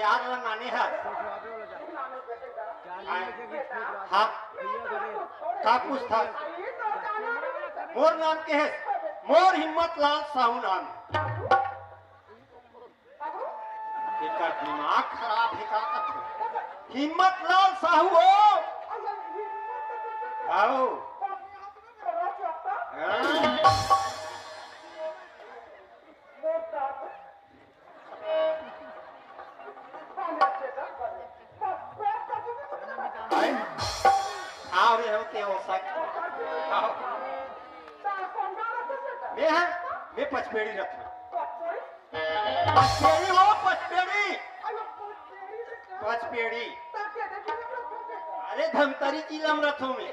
चार लगाने हैं। हाँ का पूछता मोर नाम के है मोर हिम्मत लाल साहू नाम इसका दिमाग खराब है का हिम्मत लाल साहू हो आओ आओ रे होते हो सकते मैं पचपेड़ी रखा पचपेड़ी हो पचपेड़ी पचपेड़ी अरे धमतरी जिला में रथों में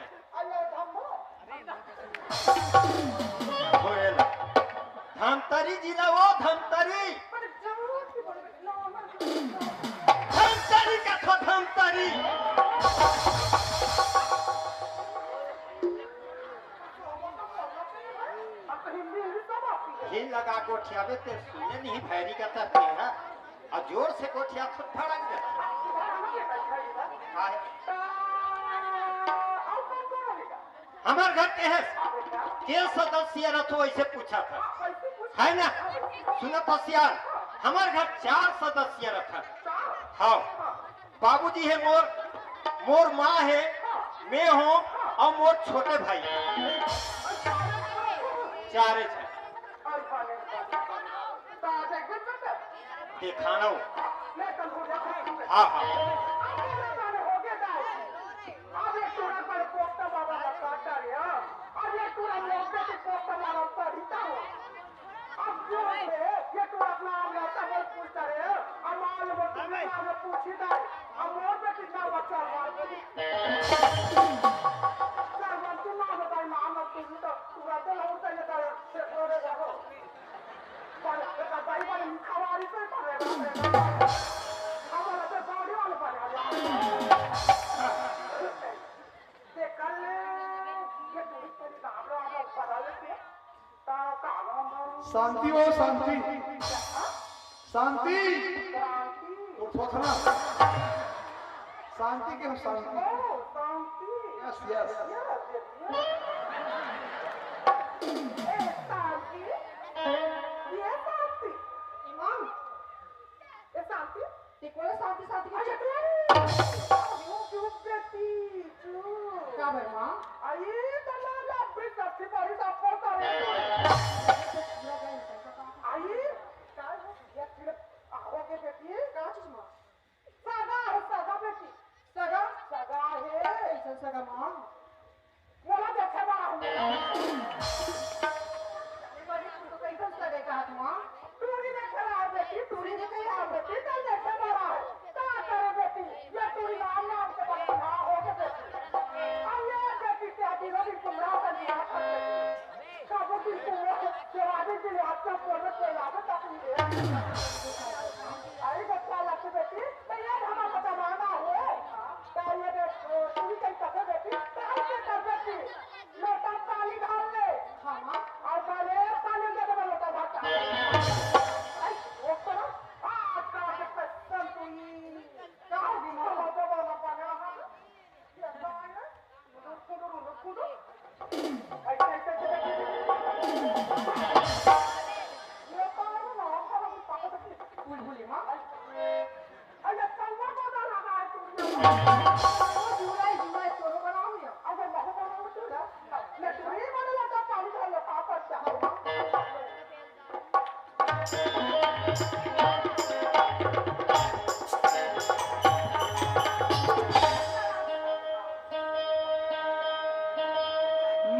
धमतरी जिला वो धमतरी धमतरी का थो धमतरी हिल लगा गोठियावे ते सुने नहीं भैरी का तरते है ना और जोर से गोठिया खुद फड़क जाता हमार घर के है सदस्य रथो ऐसे पूछा था है ना सुना था सियार हमार घर 4 सदस्य रखा हाँ बाबूजी है मोर माँ है मैं हूँ और मोर छोटे भाई 4 है दिखाना हाँ हाँ शांति हो शांति शांति शांति के शांति यस यस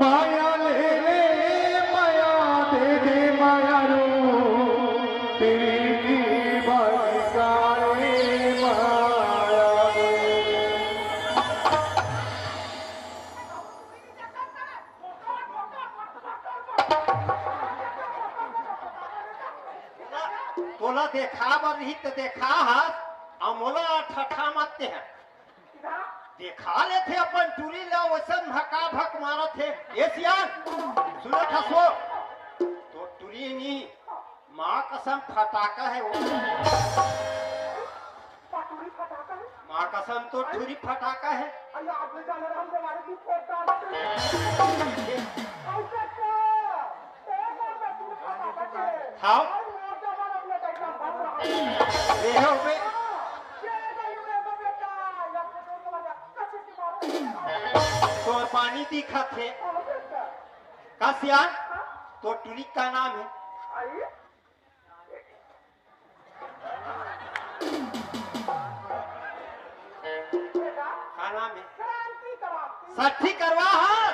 माया ले ले माया दे दे माया रो तेरी की बरकारे माया दे तोला देखा बरही तो देखा है अमोला ठठा मत है देखा ले थे अपन टूरी ला वसन भका भक मारा थे ये सियान सुना था सो तो टूरी नहीं माँ कसम फटाका है वो आकाशन तो ठुरी फटाका है। अरे आपने जाना हम हमारे की फोट डालते हैं हाँ ये हो बे तो पानी दिखा थे का सियान तो टूरी का नाम है का नाम है साठी करवा हाँ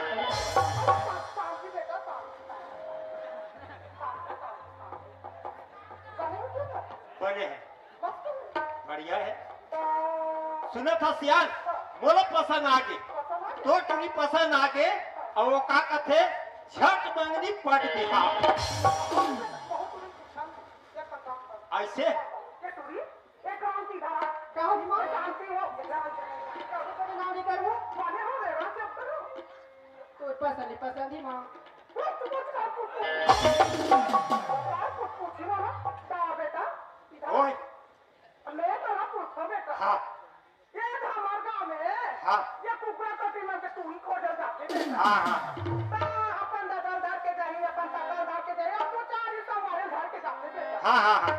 बने है बढ़िया है सुना था सियान मोला पसंद आगे तो टूरी पसंद आगे और वो का कथे छठ मंगनी पड़ दिखा ऐसे ओए हाँ हाँ हाँ हाँ हाँ हाँ हाँ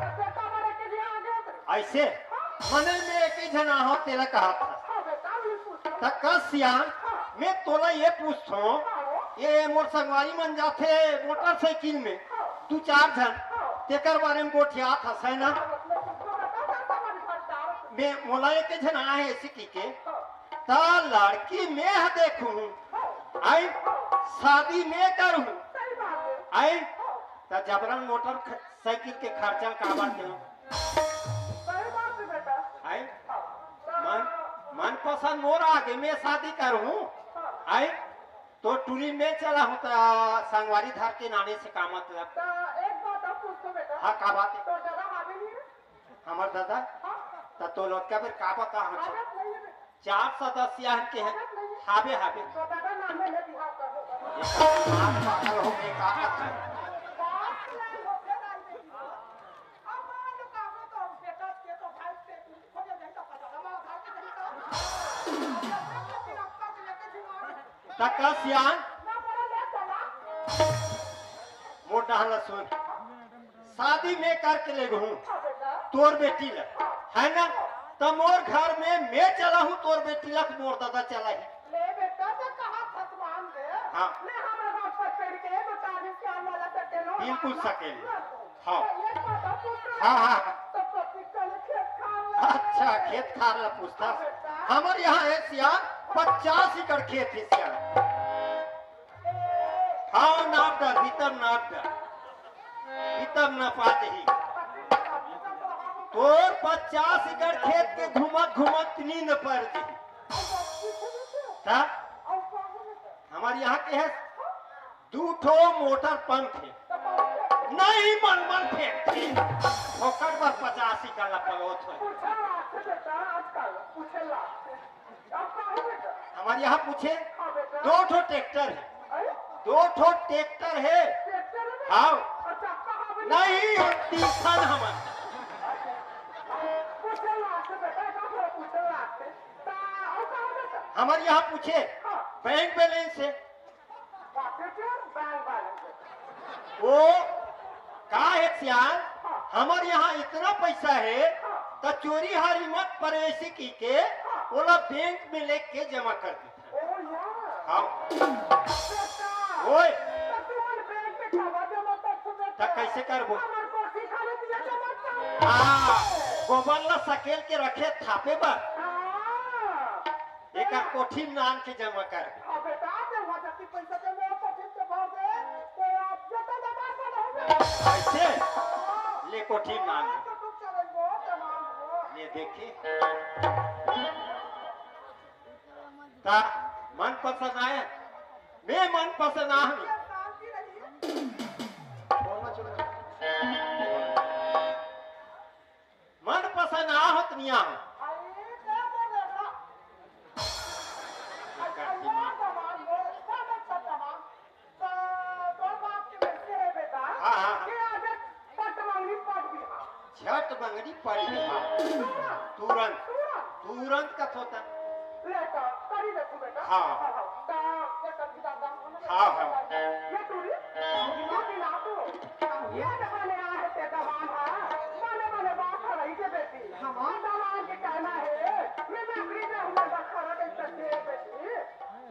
ऐसे मने में एक ही जना हो तेरा कहा था सियान मैं तोला ये पूछता ये मोर संगवारी मन जाते मोटरसाइकिल में 2-4 जन तेकर बारे में गोठिया था सैना मैं मोला एक जना है सिकी के ता लड़की मैं देखूं आई शादी में करूं आई ता जबरन मोटर साइकिल के खर्चा का बात आई मन पसंद मोर आगे मैं शादी करूं आई तो टूरी में चला हूं तो संगवारी धार के नाने से का मतलब हाँ का बात है हमार दादा तो लोग का फिर का बता 4 सदस्य के हैं हाबे हाबे हो गए का तक सियान मोटा हला सुन शादी में करके ले गहूं तोर बेटी ल है ना तो मोर घर में मैं चला हूं तोर बेटी लक मोर दादा चला ही ले बेटा तो कहा फसमान दे हाँ ले हमरा गांव पर पेड़ के तो 40 साल वाला सटेलो बिल्कुल सकेली हाँ हां हाँ हाँ तो पति कल खेत खा अच्छा खेत खार ला पूछता हमारे यहाँ है सियान 50 एकड़ खेत है सियान हाँ नाप डर भीतर नाप डर भीतर न पाते ही तोर 50 एकड़ खेत के घुमत घुमत नींद पड़ गई हमारे यहाँ के है 2 ठो मोटर पंप है नहीं मन फेंकते फोकट पर 50 एकड़ ला पलोत है हमारे यहाँ पूछे 2 ठो ट्रैक्टर है 2 ठो ट्रैक्टर है हाँ नहीं 30 साल हमारे हमारे यहाँ पूछे बैंक बैलेंस है वो का है सियान हमारे यहाँ इतना पैसा है तो चोरी हारी मत परेशी की के ओला बैंक में लेके जमा कर देता हाँ ओए तब कैसे करबो हाँ गोबर ला सकेल के रखे थापे पर एक कोठी में नान के जमा कर ऐसे ले कोठी में नान ले देखी ता मन पसंद आए मैं मन पसंद आ मन पसंद आ होत नहीं आ छठ मंगनी पड़ी तुरंत तुरंत का होता लेता करी देखो बेटा हाँ। ता ये कभी दादा हाँ, हाँ। ये टूरी ये दिला तो ये दबाने आ है ते दबान है माने बात कर रही है बेटी हाँ दबान के कहना है मैं नौकरी में हूं बखरा के सकते बेटी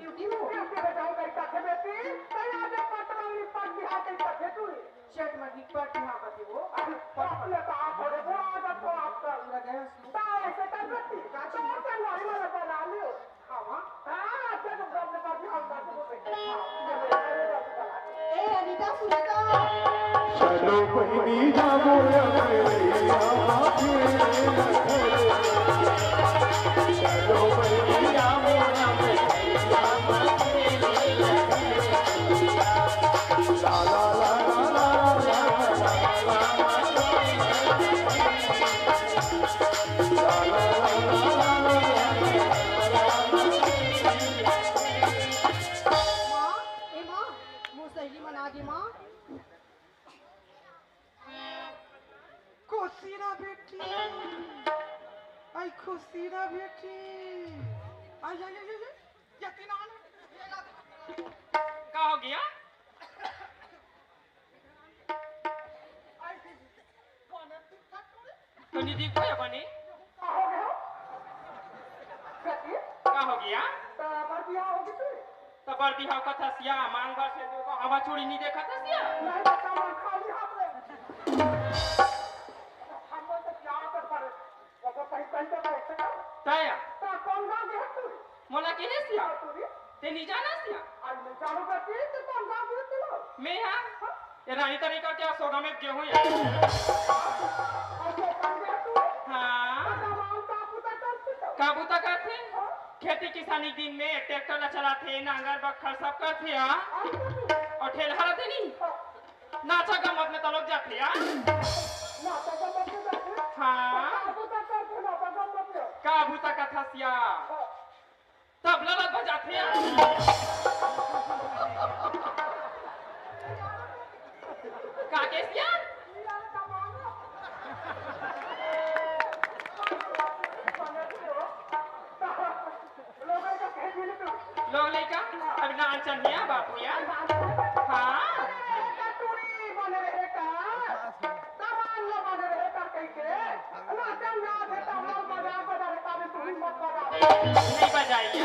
ड्यूटी में ड्यूटी में जाऊं कहीं का बेटी कहीं आगे पटवानी पर बिहार के सकते तू शेट में पर बिहार का वो अपने का थोड़े बुरा आदत को आपका लगे ता ऐसे कर बेटी का तो चंगारी वाला बना लियो हाँ अच्छा तो प्रॉब्लम कर बिहार का तो बेटी ए अनीता सुने तो चलो बहिनी जामो मैया चलो बहिनी जामो ला ला ला ला खुशीरा बेटी आई खुशीरा बेटी आई आई आई यकीन आन क्या हो गया? तो निधि को या बनी? क्या हो गया? तो बर बिहाव का था सिया मांग बार से तो हवा चोरी नहीं देखा था सिया? ताया मोला के है सिया? ते नहीं जाना सिया? मैं यहाँ ये रानी तरीका क्या सोना में गेहूं या? हाँ काबूता करते खेती किसानी दिन में ट्रैक्टर ला चलाते नांगर बखर सब करते हाँ और ठेला रहते नहीं नाचा गमत में तो लोग जाते हाँ हाँ काबूता का था सिया तबला लग बजाते हाँ का के सिया लोग लेका अब ना चनिया बापू यार हाँ नहीं बजाइए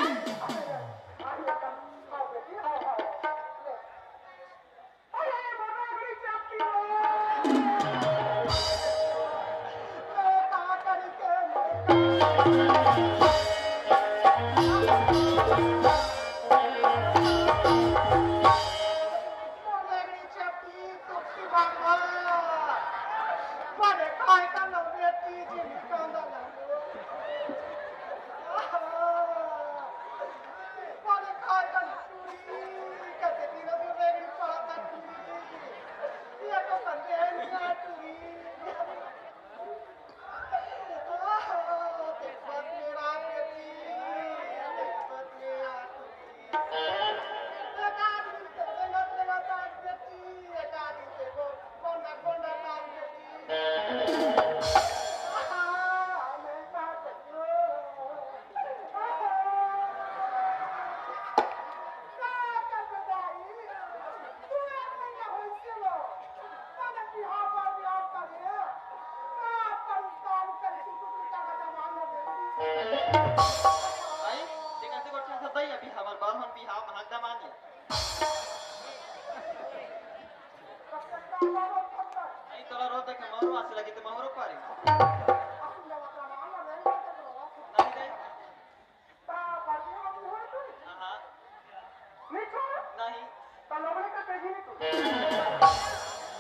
आई देखा से गोठा सदाई अभी हमार बारहन बिहाव महंगा माने आई तोला रोज देखे महरो आसे लगी तो महरो पारी नहीं दे हां नहीं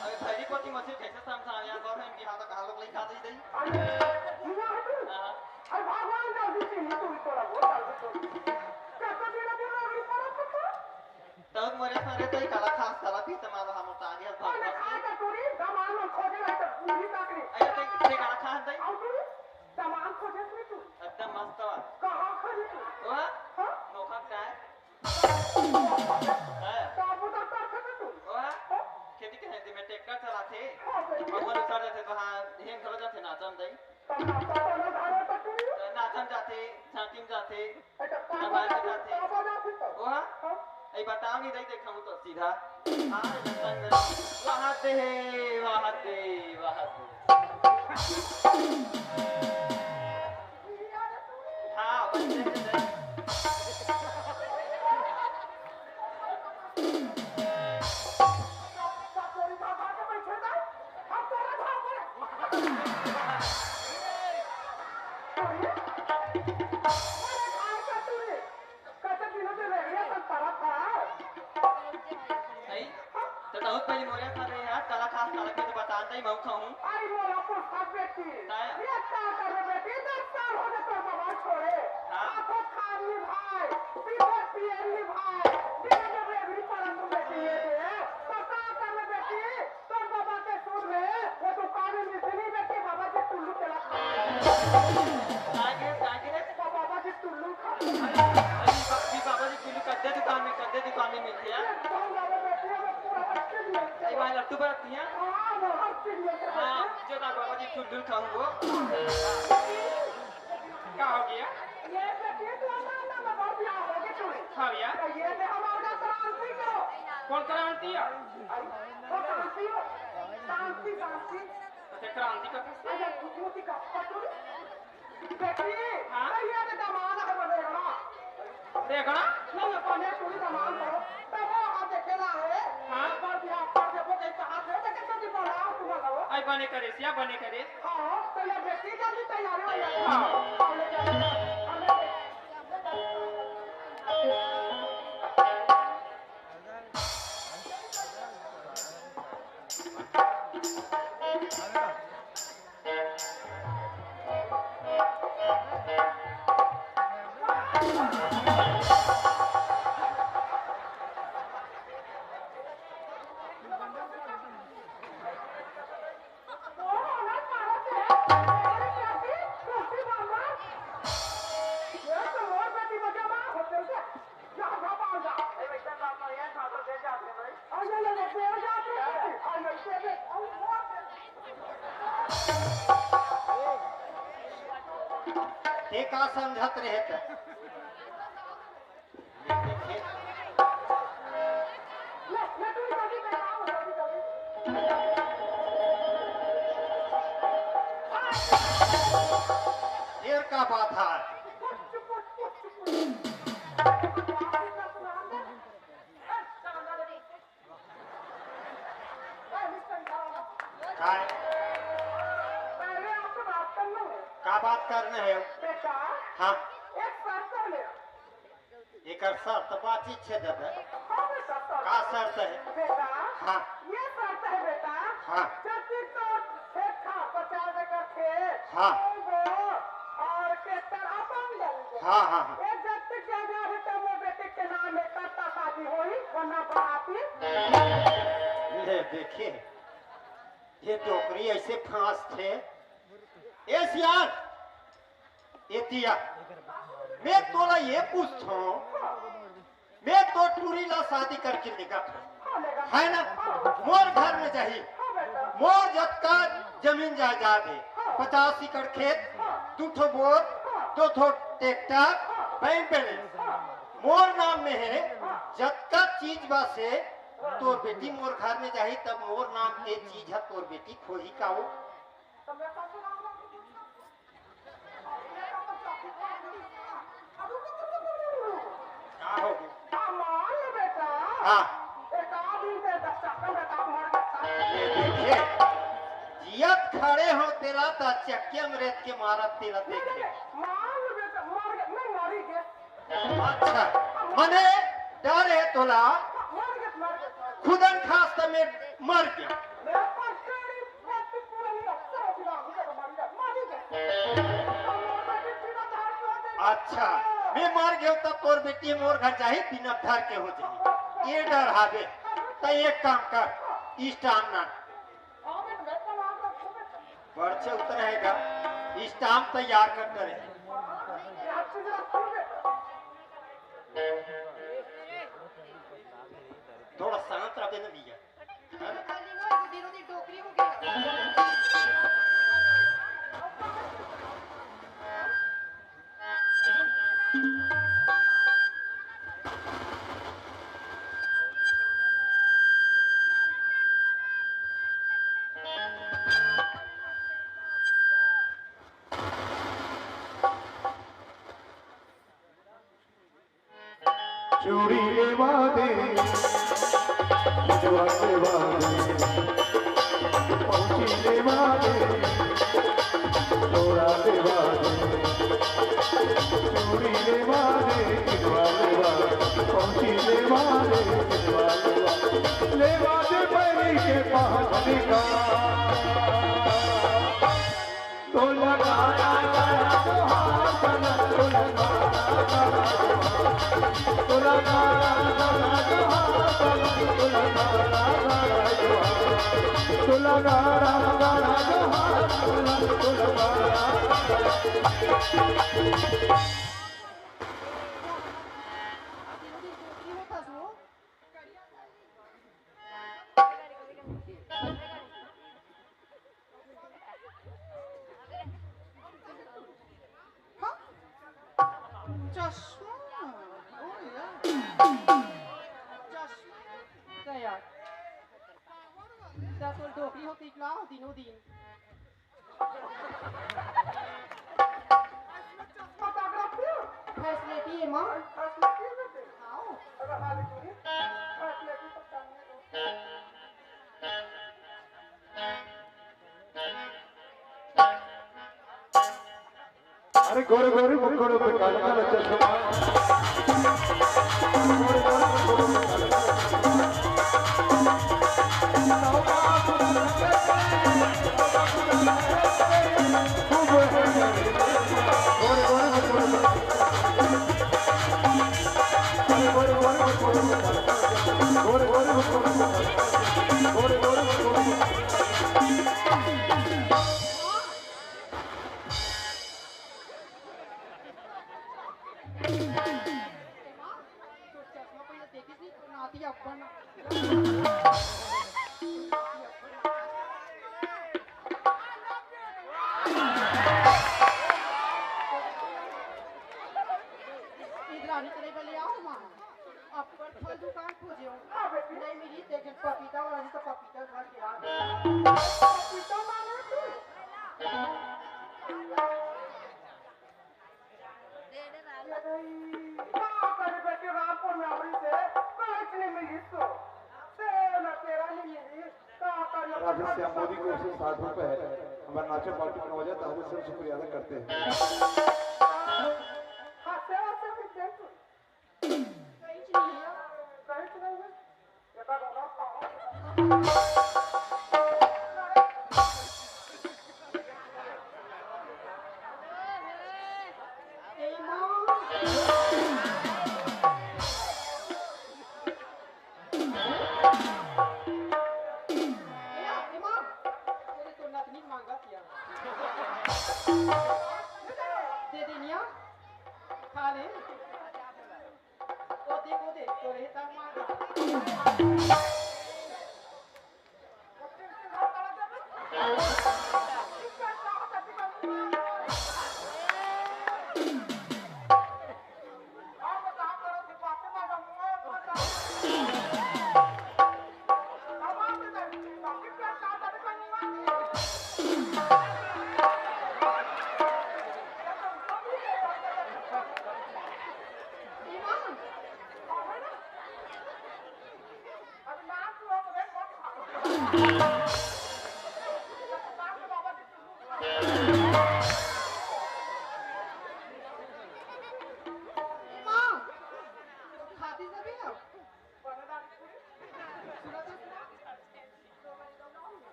अरे थैली पोती मछली कैसे समझा यार बारहन बिहाव का कहा लोग लिखा दे दे हां अरे भगवान का दीदी नहीं तू तोड़ा वो डाल दे कैसा देना देना अगली परत को तब मरे सारे तो काला खास काला पीते मालो हम तो आगे भाग अरे खाए का टूरी सामान खोजे है तो पूरी ताकरी अरे ते काला खा दे आओ टूरी सामान खोजे में तू एकदम मस्त वा कहां खड़ी तू वाह हां नोखा का है काबू तक कर तू वाह खेती के हैं में ट्रैक्टर चलाते और मन उतर जाते तो हां हेंग चला जाते ना चम दई तो ना नाचम जाते झांकीम जाते এটা बाबा के जाते বাবা যাচ্ছে তো ओ हाँ এই बताओ नहीं दे देखा हूँ तो सीधा हाँ वहाँ दे वहाँ दे वहाँ दे हाँ बच्चे से दे চাকরি বাবাকে পয়সা দাও আর তোরা ধার করে अरे खाए का तूने कैसे दिनों से रह गया सब तारा था नहीं तो बहुत पहले मोरिया खा रहे हैं काला खास काला के तो बताता ही मैं खाऊं आई मोला पुष्पा बेटी ताया। ये क्या कर रहे बेटी 10 साल हो गए तो बाबा छोड़े हाँ। आंखों खानी भाई सीधे पियनी भाई दिन में रेगड़ी पड़ा तुम बेटी ये दे तो क्या कर रहे बेटी तो बाबा के सूद में वो दुकान में मिसनी बेटी बाबा जी टुल्लू तेला आगे रे तो बाबा जी टुल्लू खा अभी बाबा जी कुल्लू कद्दे दुकान में मिलते हैं तो बाबा बेटी में पूरा अच्छे लिए आई वहाँ लट्टू बरती हैं हाँ वो हर चीज लिए हाँ जो ना बाबा जी कुल्लू खाऊंगा क्या हो गया ये बेटी तो ना बाबा बियाह हो गए तुम्हें हाँ भैया तो ये ने हमारा क्रांति करो कौन क्रांति है वो क्रांति हो क्रांति क्रांति अच्छा क्रांति का अरे मोती का पटुल बेटी हाँ? ये ने दमाना है बनेगा देखना नहीं अपने पूरी दमान करो तब वो हाथ देखेला है हाँ? पर बियाह कर दे वो कैसे हाथ दे के कैसे बनाओ तुम लगाओ आई बने करे सिया बने करे हाँ तो ये बेटी जल्दी तैयारी हो जाए हाँ। ते का समझत रहे थे देर का बात है काय पहले आपसे बात करना है का बात करने है बेटा हाँ एक शर्त है मेरा एक शर्त बातचीत छे दे हाँ बेटा का शर्त है बेटा हाँ ये शर्त है बेटा हाँ जैसे तो खेत खा 50 एकड़ खेत हाँ। और ट्रैक्टर अपन डाल हाँ हाँ हाँ ये जब तक जगह है तो वो बेटे के नाम में करता शादी होई वरना बराती ले देखिए ये टोकरी ऐसे फांस थे ए सियान एतिया मैं तोला ये पूछता हूँ मैं तो टूरी ला शादी करके निकट है ना मोर घर में जाही मोर जत्का जमीन जायदाद है 50 एकड़ खेत 2 ठो बोर 2 ठो ट्रैक्टर बैंक बैलेंस मोर नाम में है जत्का चीज बा से तोर बेटी मोर घर में जाही तब मोर नाम के चीज है तोर बेटी खोही का वो का होगी हाँ ये देखिए जियत खड़े हो तेरा ता चक्के में रेत के मारत तेरा देखे अच्छा मने डर है तोला खुदन खास त में मर गया अच्छा मैं मर गया तब तोर बेटी मोर घर जाही बिना धर के हो जाही ये डर हावे त एक काम कर स्टाम ना पर्चे उतरेगा स्टाम्प तैयार करते रहे थोड़ा शांत रहे ना भैया है ना? चूड़ी लेवा दे जवा लेवा दे पहुंची लेवा दे तोरा लेवा दे चूड़ी लेवा दे जवा लेवा पहुंची लेवा दे जवा लेवा दे पैरी के पहाड़ का तो लगा फैसिलिटी है माँ अरे गोरे गोरे मुखड़ों पे काला काला चश्मा गोरे गोरे मुखड़ों पे काला दुकान खोजियो नहीं मिली लेकिन पपीता वाली तो पपीता खा के आ पपीता मांगा तू करे बेटे रामपुर में अमरी से कुछ नहीं मिली तो ना तेरा नहीं मिली राजस्थान मोदी को 160 रुपए है हमारे नाचो पार्टी में हो जाए तो हम सब शुक्रिया अदा करते हैं हाँ सेवा से भी दे तू दे देनिया खा ले ओ दे तो रहता मांगा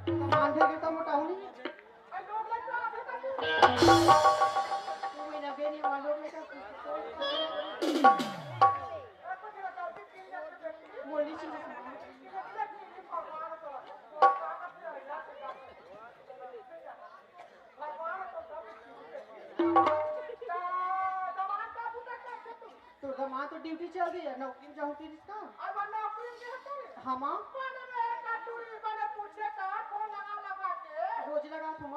मान दे के तो मोटा होनी और लोग लग रहा है तू तू में लगे नहीं वालों में का आपको क्या करती तीन जन से बैठी बोली चीज तो दमा तो ड्यूटी चल रही है नौकरी में जाऊँ फिर इसका हाँ माँ रोज लगा तुम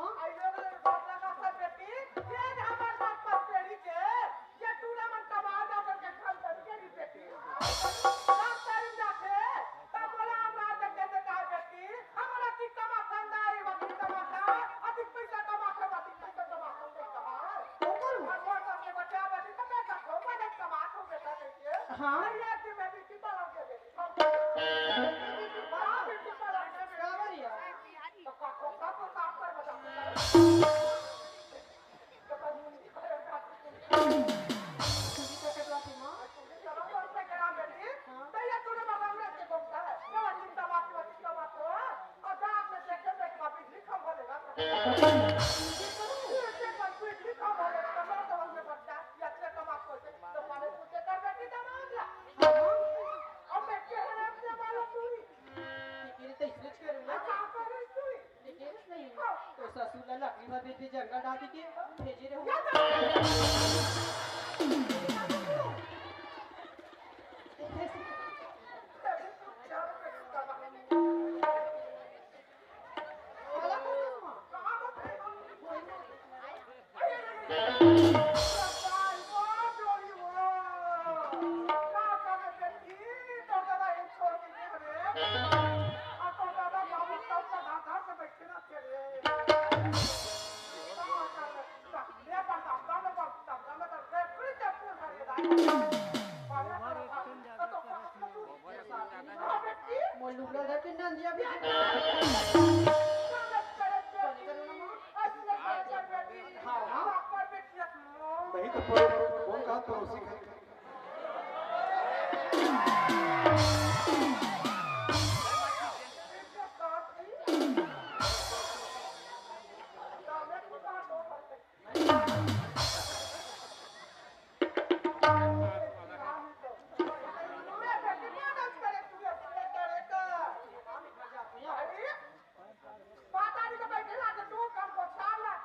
हाँ क्या बढ़िया तुझी का कटवा थी माँ लेकिन तो इसलिए करूँगा लेकिन नहीं तो ससुर ला लकड़ी में बेटे जंगल डाल के भेजे रहो मोलू ब्रदर के नंदिया भी नहीं तो कौन कहा पड़ोसी का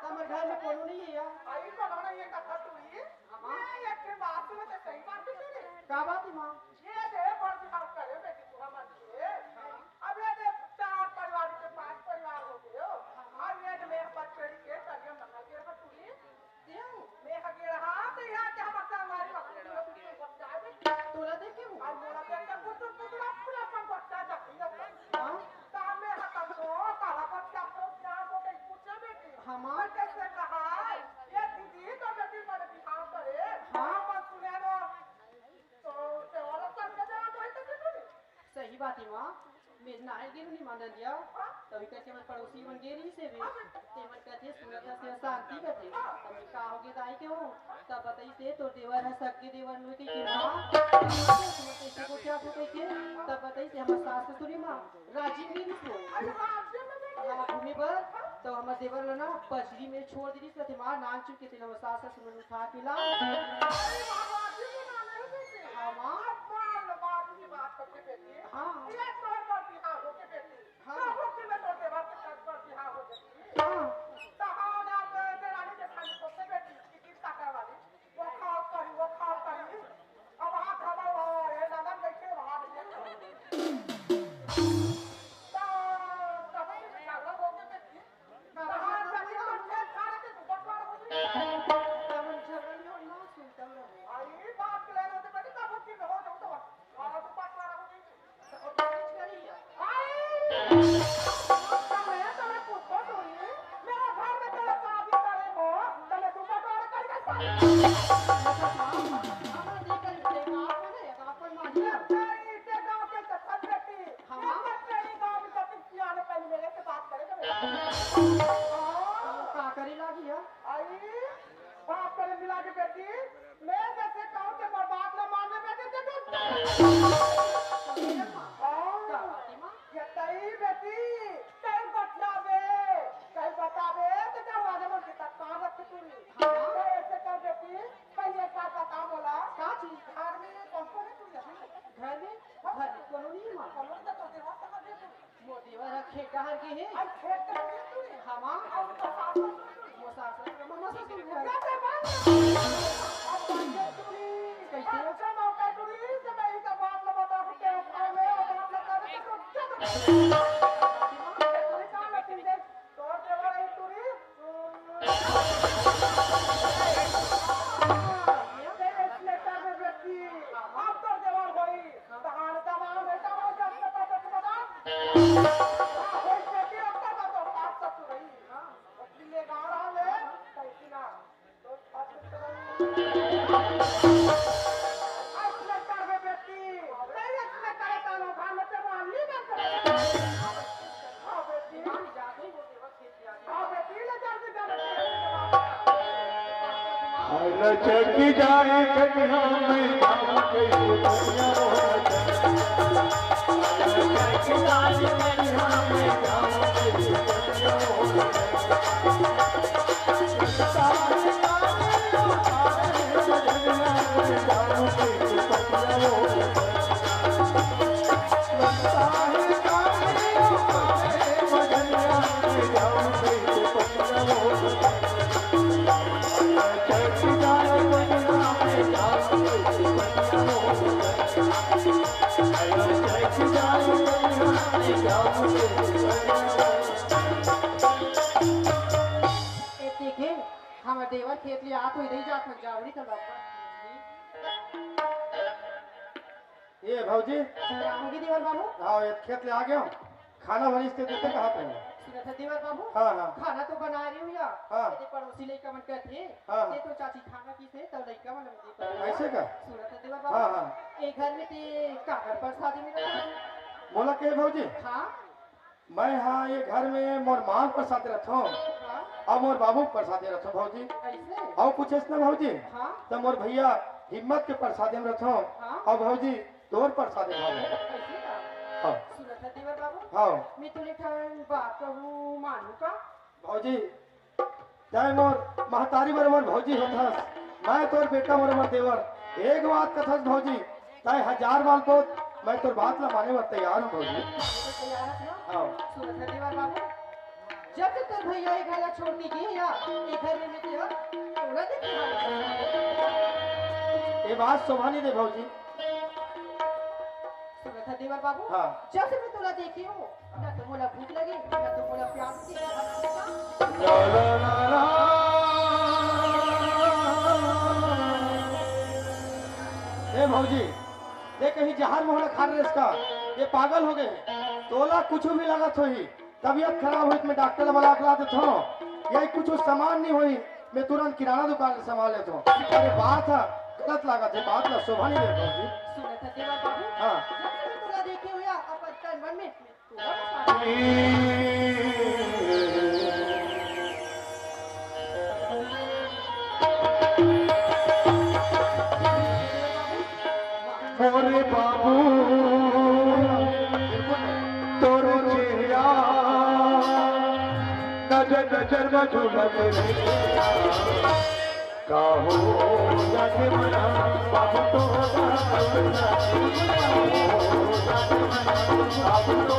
तमर घर में कोनो नहीं है यार का बात है माँ तोला देख के हाँ हाँ माँ सही बात है माँ मेरे नाल गेल नहीं मान दिया तभी कैसे मन पड़ोसी मन गेरी से भी ते मन कहते सुनता से शांति कहते तब का हो गया दाई के हो तब बताई से तो देवर है सके देवर में के माँ तुम कैसे को क्या हो के तब बताई से हम सास ससुरी माँ राजी नहीं को हम भूमि पर तो हम देवर ना पछड़ी में छोड़ दी थे माँ नाम चुके थे हम सास ससुर ने खा पिला हाँ माँ हाँ बेटी टाइम पर कोनो नहीं मां हम लोग तो देवा का दे तू मोदी वाला खेत हर के है आज खेत कर दे तू हमा और तो सास मुसाफिर मम्मा से सुन क्या है से बात अब बात तू कैसे अच्छा मौका तू जब मैं का बात ल बता के और मैं और बात ल कर तो क्या तू का लेकिन दे तोड़ देवा रही तू चकी जाए कन्या में जाऊं कैसे कन्या चकी जाए कन्या में जाऊं कैसे कन्या हमारे देवर खेत लिए आ तो इधर ही जात मत जावड़ी तो बाबा ये भौजी होगी देवर बाबू हाँ ये खेत ले आ गया हूँ खाना वाली से देते कहाँ पे हैं? सुना था देवर बाबू हाँ हाँ खाना तो बना रही हूँ या हाँ। ये पड़ोसी लड़का मन कहते हाँ। ये तो चाची खाना की से तो लड़का मन दे ऐसे का सुना था देवर हाँ बाबू हाँ एक घर में ते कागज पर शादी में रहता बोला के भौजी हाँ मैं हाँ ये घर में मोर माँ प्रसाद रखो हाँ और मोर बाबू प्रसाद रखो भौजी ऐसे और कुछ इसमें भौजी हाँ तो मोर भैया हिम्मत के प्रसाद में रखो हाँ और भौजी तोर प्रसाद भाव ऐसे का हाँ सुना था देवर बाबू हाँ मैं तुले ठन बात कहूँ मानू का भौजी तय मोर महतारी बराबर भौजी होता मैं तोर बेटा बराबर देवर एक बात कथस भौजी तय 1000 बाल तो मैं तोर बात ला माने बर तैयार हूँ भौजी तैयार है ना हाँ सुना था देवर बाबू जब तक तेरे भैया एक घर छोड़ के गए या एक घर में मिलते हो तोड़ा देखी ये बात शोभा नहीं दे भौजी सुना था देवर बाबू हाँ जब से मैं तोला देखी हूँ ना तो मोला भूख लगी ना तो मोला प्यास की ला ला ला ला ए भौजी ये कहीं जहार मोहला खा रहे इसका ये पागल हो गए तोला कुछ भी लागत होई तबीयत खराब हुई तो मैं डॉक्टर बुला के ला देता हूँ यही कुछ सामान नहीं हुई मैं तुरंत किराना दुकान से संभाल लेता हूँ अरे बात है गलत लागत है बात ना शोभा नहीं देता भौजी सुना था देवर बाबू हाँ जब से मैं तोला देखी हूँ या अपन तन मन में तोला मोरे बाबू तोरो चेहरा नजर नजर में झूलत रे काहो जाके मना बाबू तो बाबू तो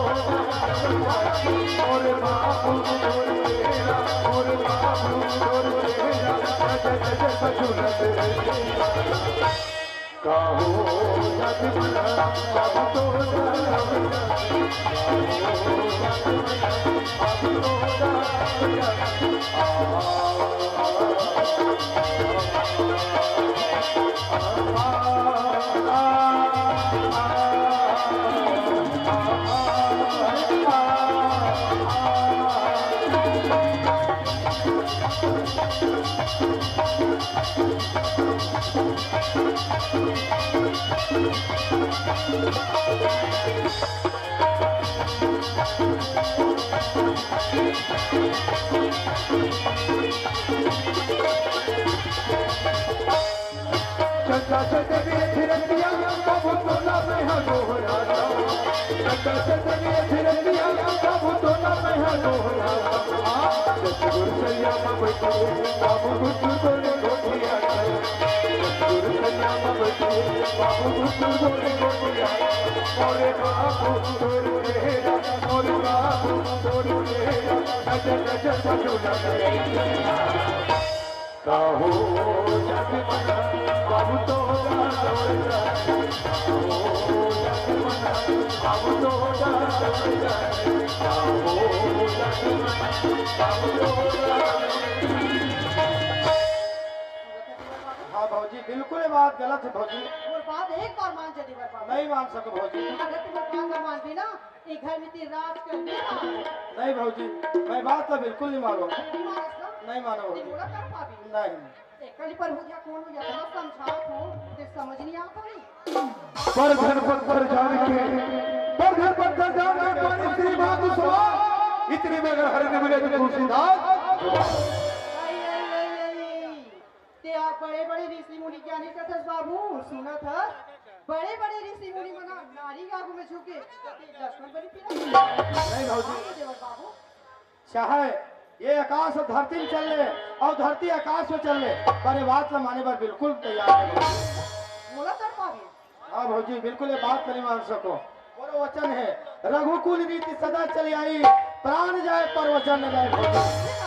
मोरे बाबू तोरो चेहरा मोरे बाबू तोरो चेहरा नजर नजर में झूलत रे काहो जाके मना बाबू तो चंदा चंदा मेरे फिरतिया बाबू तोला में हलो राजा चंदा चंदा मेरे फिरतिया बाबू तोला में हलो राजा सतगुरु सैया बैठो बाबू गुरु तोले गोटिया सतगुरु सैया बैठो बाबू गुरु तोले गोटिया मोरे बाबू तोर मेरा मोरे बाबू तोर मेरा नजर नजर सजुला काहो जग मना बाबू तोरा तोरा काहो जग मना बाबू तोरा तोरा काहो जग मना बाबू तोरा। हाँ भौजी बिल्कुल ये बात गलत है भौजी। और बात एक बार मान जा देवर बाबू। नहीं मान सको भौजी। अगर तुम बात ना मानती ना ये घर में तेरी राज कर देना। नहीं भौजी मैं बात तो बिल्कुल नहीं मानो। नहीं मानस ना? नहीं मानो नहीं भौजी। बोला कर पाबी। नहीं कल पर हो जा कौन हो जा ना समझाओ हो ते समझ नहीं आता नहीं। पर घर पत्थर जान के पर घर पत्थर जान के पानी तेरी बात सुनो इतनी में अगर हर मिले तो खुशीदार ते आप बड़े-बड़े ऋषि मुनि ज्ञानी कथस बाबू सुना था बड़े-बड़े ऋषि मुनि मना नारी आगू में झुके लक्ष्मण बनी पिला। नहीं भौजी देवर बाबू चाहे ये आकाश और धरती में चल ले और धरती आकाश में चल ले पर ये बात न माने पर बिल्कुल तैयार है। बोला कर पाबी। हाँ भौजी बिल्कुल ये बात नहीं मान सको और वचन है रघुकुल रीति सदा चली आई प्राण जाए पर वचन न जाए भौजी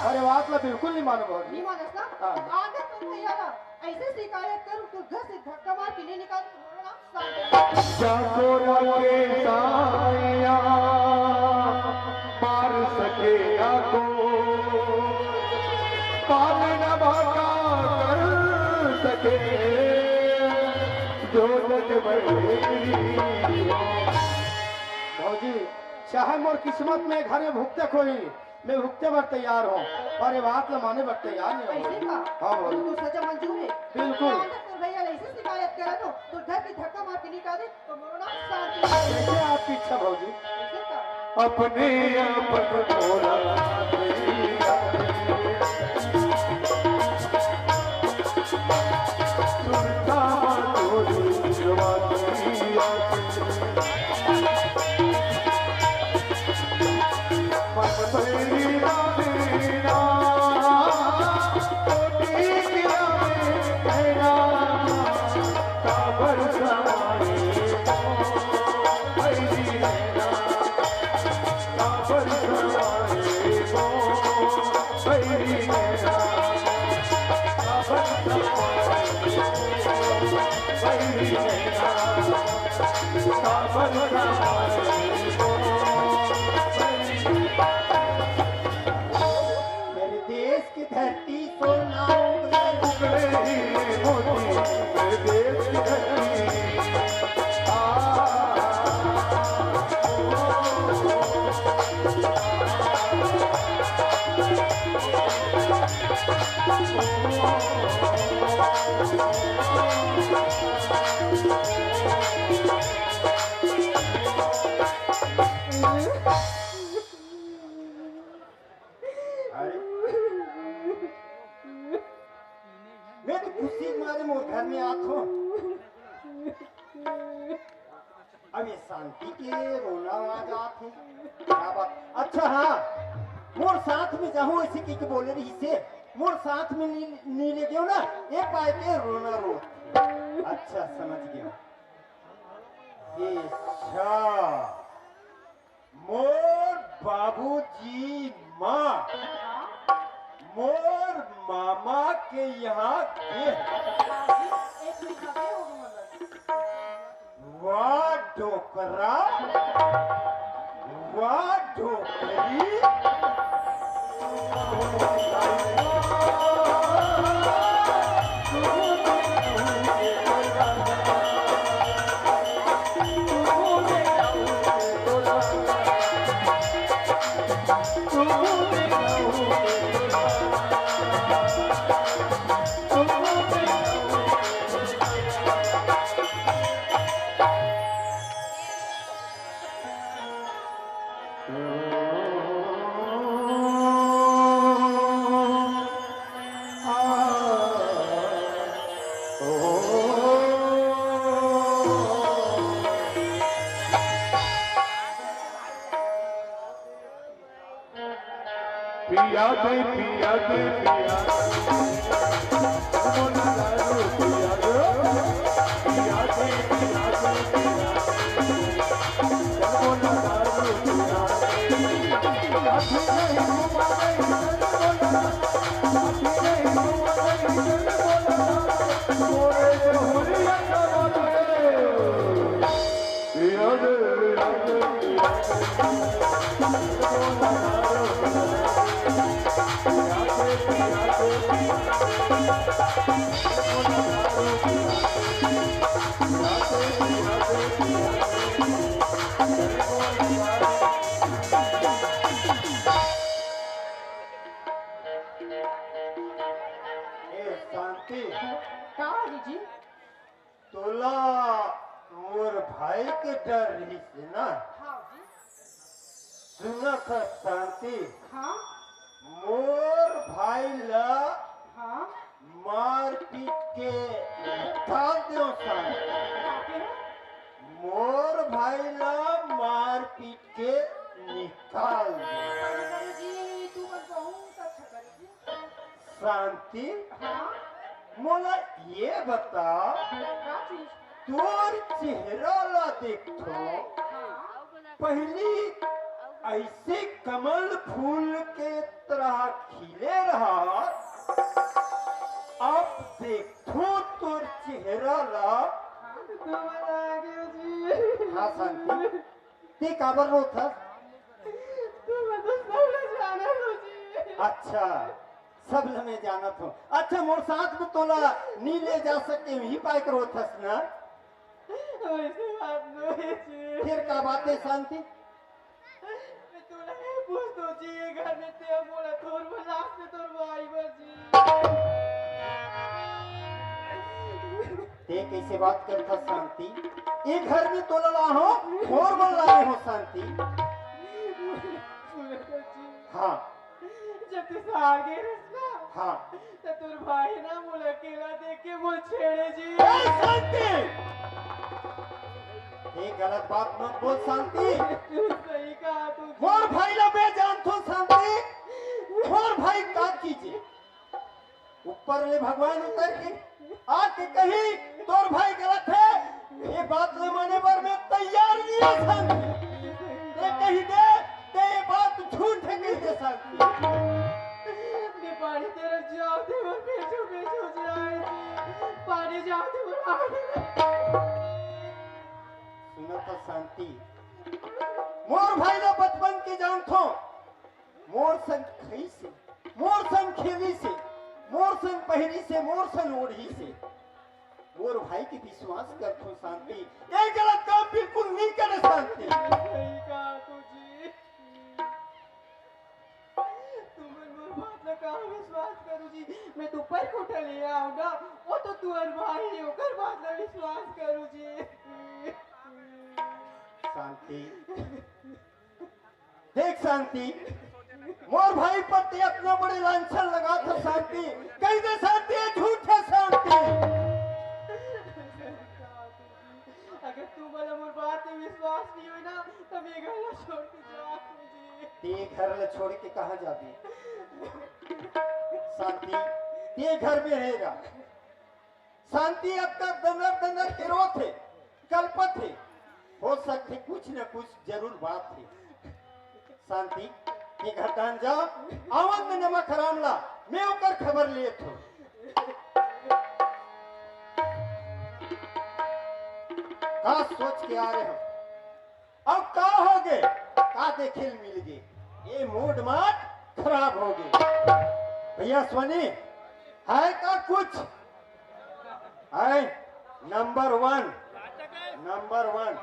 और ये बात में बिल्कुल नहीं मानो भौजी। नहीं मानस ना? हाँ। आगे तुम तैयार ऐसे शिकायत करूं तो घर से धक्का मार के नहीं निकाल ना जाको रखे साया मार सकेगा को पाल न भागा कर सके जो जग भौजी चाहे मोर किस्मत में घर में भुगते कोई मैं भुगते पर तैयार हूँ पर ये बात न माने पर तैयार नहीं ऐसे हूँ। का हाँ भौजी तो सजा मंजूर है। बिल्कुल। आगे तो भैया ऐसे शिकायत करा तो घर से धक्का मार के निकाल दे तो मोरो नाम शांति। कैसे आपकी इच्छा भौजी ऐसे का अपने अपन मोरा सुनता तोरी जवानिया मन भरी रानीना कोटी किला में कहना काबर समाए भरी रहना काबर समाए भरी रहना काबर समाए भरी रहना काबर समाए मेरे देश की धरती सोना उगले मोती मेरे देश की धरती मैं तो खुशी के मारे मोर घर में आत हूँ। अब ये शांति के रोना आ जात है क्या बात। अच्छा हाँ मोर साथ में जाऊँ ऐसे की बोले रही से मोर साथ में नहीं ले गयो ना ये पाए के रोना रो। अच्छा समझ गया। अच्छा मोर बाबूजी माँ मोर मामा के यहाँ के एक मिनट का हो मतलब वाह डोकरा वाह डोकरी पिया दे पिया दे पिया मोना दारू पिया दे पिया दे पिया दे पिया ए शांति, का हरी जी? तोला मोर भाई के डर रही से ना? हाँ जी। सुना था शांति, हाँ मोर भाई ला हाँ। मार पीट के निकाल दो शांति। काके? मोर भाई ला मार पीट के निकाल दो करू जी तू बस बहुत अच्छा करी जी। शांति। हाँ मोला ये बता, का चीज? तोर चेहरा ला देखो, हाँ पहली ऐसे कमल फूल के तरह खिले रहा, अब देखो तोर चेहरा ला। तुम्हारा आगे जी। हाँ शांति, ते काबर रो था? तुम्हें तो सब जाना हो जी। अच्छा, सब लमे जाना था। अच्छा, मोर साथ में तोला नी ले जा सके ही पाए करो थस ना? वैसे बात नहीं जी। फिर का बात है शांति? मैं तोला नहीं पूछ दो जी, ये घर में ते बोला तोर लास्ट में तोर भाई बजी। ते कैसे बात करता शांति? एक घर में तोला ला हो, और बोल लाए हो शांति? हाँ जब तू आगे रसना हाँ। तो तोर भाई ना मुझे अकेला देख के बोल छेड़े जी। ए शांति, ये गलत बात मत बोल शांति। तू सही कहा तू। मोर भाई ला बे जान थो शांति। मोर भाई का कीजिए, ऊपर ले भगवान उतर के आके कही तोर भाई गलत है, ये बात ले माने पर मैं तैयार नहीं हूं शांति। ते कही दे ते ये बात झूठ है, कही दे शांति। मैं पानी तेरे जाते वो बेचो बेचो जाए जी, पानी जाते वो आगे। सुनो तो शांति, मोर भाई ला बचपन के जान थो, मोर संग खई से, मोर संग खेली से, मोर संग पहनी से, मोर संग ओढ़ी से, मोर भाई की विश्वास कर थो शांति। ये गलत काम बिल्कुल नहीं करे शांति। सही कहा तू जी। तुम मोर बात ना कहा विश्वास करू जी। मैं तू पर कोठा ले आऊंगा, वो तो तू और भाई है, ओकर बात ना विश्वास करू जी। शांति, देख शांति, मोर भाई पर ते अपना बड़े लांछन लगा था शांति। कही दे शांति, ये झूठ है शांति। अगर तू बोला मोर बात में विश्वास नहीं हुई ना, तब ये घर छोड़ के जा जी। ते घर ले छोड़ के कहा जाती शांति? ते घर में रहेगा शांति। अब तक दंदर दंदर के रो थे, कल्पत थे, हो सकते कुछ न कुछ जरूर बात थी शांति। ये घर टान जा, आवन में नमक हराम ला, मैं ओकर खबर लिए थो। का सोच के आ रहे हो? अब का हो गए? का देखे मिल गए? ये मूड माट खराब हो गए। भैया सोनी है का कुछ? है नंबर वन, नंबर वन।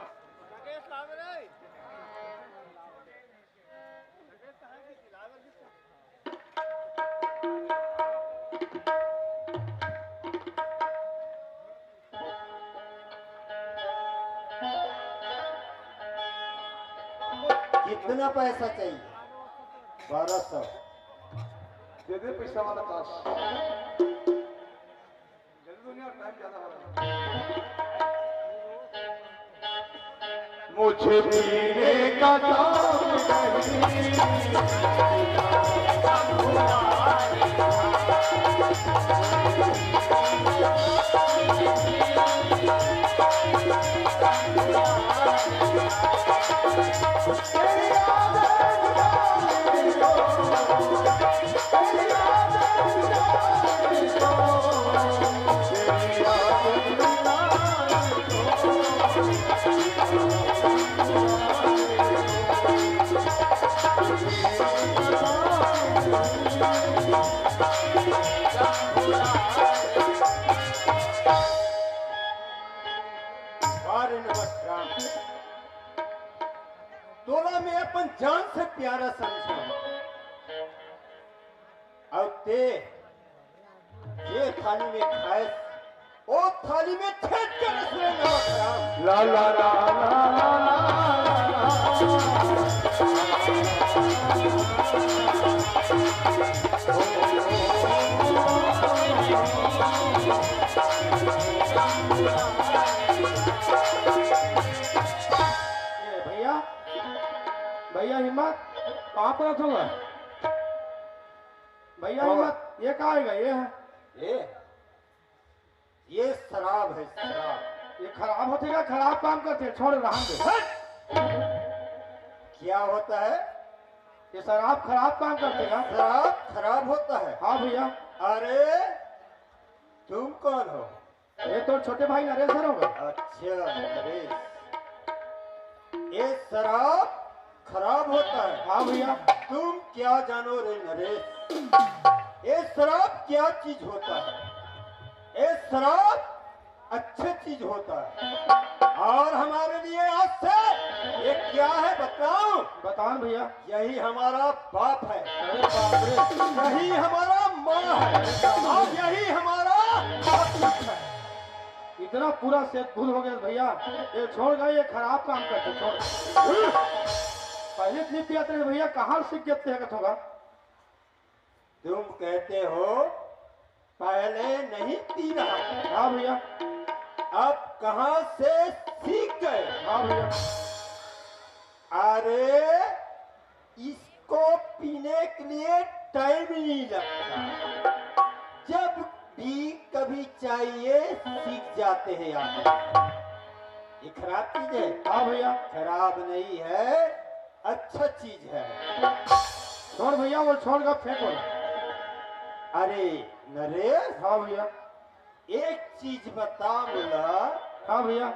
कितना पैसा चाहिए? 1200। दे दे पैसा वाला काश। जल्दी दुनिया टाइम ज्यादा हो रहा है। मुझे पीने का काम तोला में अपन जान से प्यारा समझा और ते ये थाली में खाए ओ थाली में छेद कर रसले नमक राम ला ला ला ला ला भैया भैया हिम्मत कहाँ पर होगा भैया हिम्मत ये कहाँ आएगा ये है ये शराब है शराब ये खराब होते क्या खराब काम करते छोड़ रहा दे क्या होता है ये शराब खराब काम करते क्या शराब खराब होता है हाँ भैया अरे तुम कौन हो ये तो छोटे भाई नरेश सर होगा अच्छा नरेश ये शराब खराब होता है हाँ भैया तुम क्या जानो रे नरेश ये शराब क्या चीज होता है ये शराब अच्छी चीज होता है और हमारे लिए आज से ये क्या है बताओ बताओ भैया यही हमारा बाप है अरे बाप रे यही हमारा माँ है और यही हमारा सब कुछ है इतना पूरा सेट भूल हो गया भैया ये छोड़ गए ये खराब काम करते छोड़ पहले इतनी पियाते थे भैया कहाँ सीख जाते हैं होगा तुम कहते हो पहले नहीं पी रहा हाँ भैया अब कहाँ से सीख गए हाँ भैया अरे इसको पीने के लिए टाइम नहीं लगता जब भी कभी चाहिए सीख जाते हैं आदमी ये खराब चीज है हाँ भैया खराब नहीं है अच्छा चीज है छोड़ भैया वो छोड़ कर फेंको अरे नरेश हाँ भैया एक चीज बता मुला हाँ भैया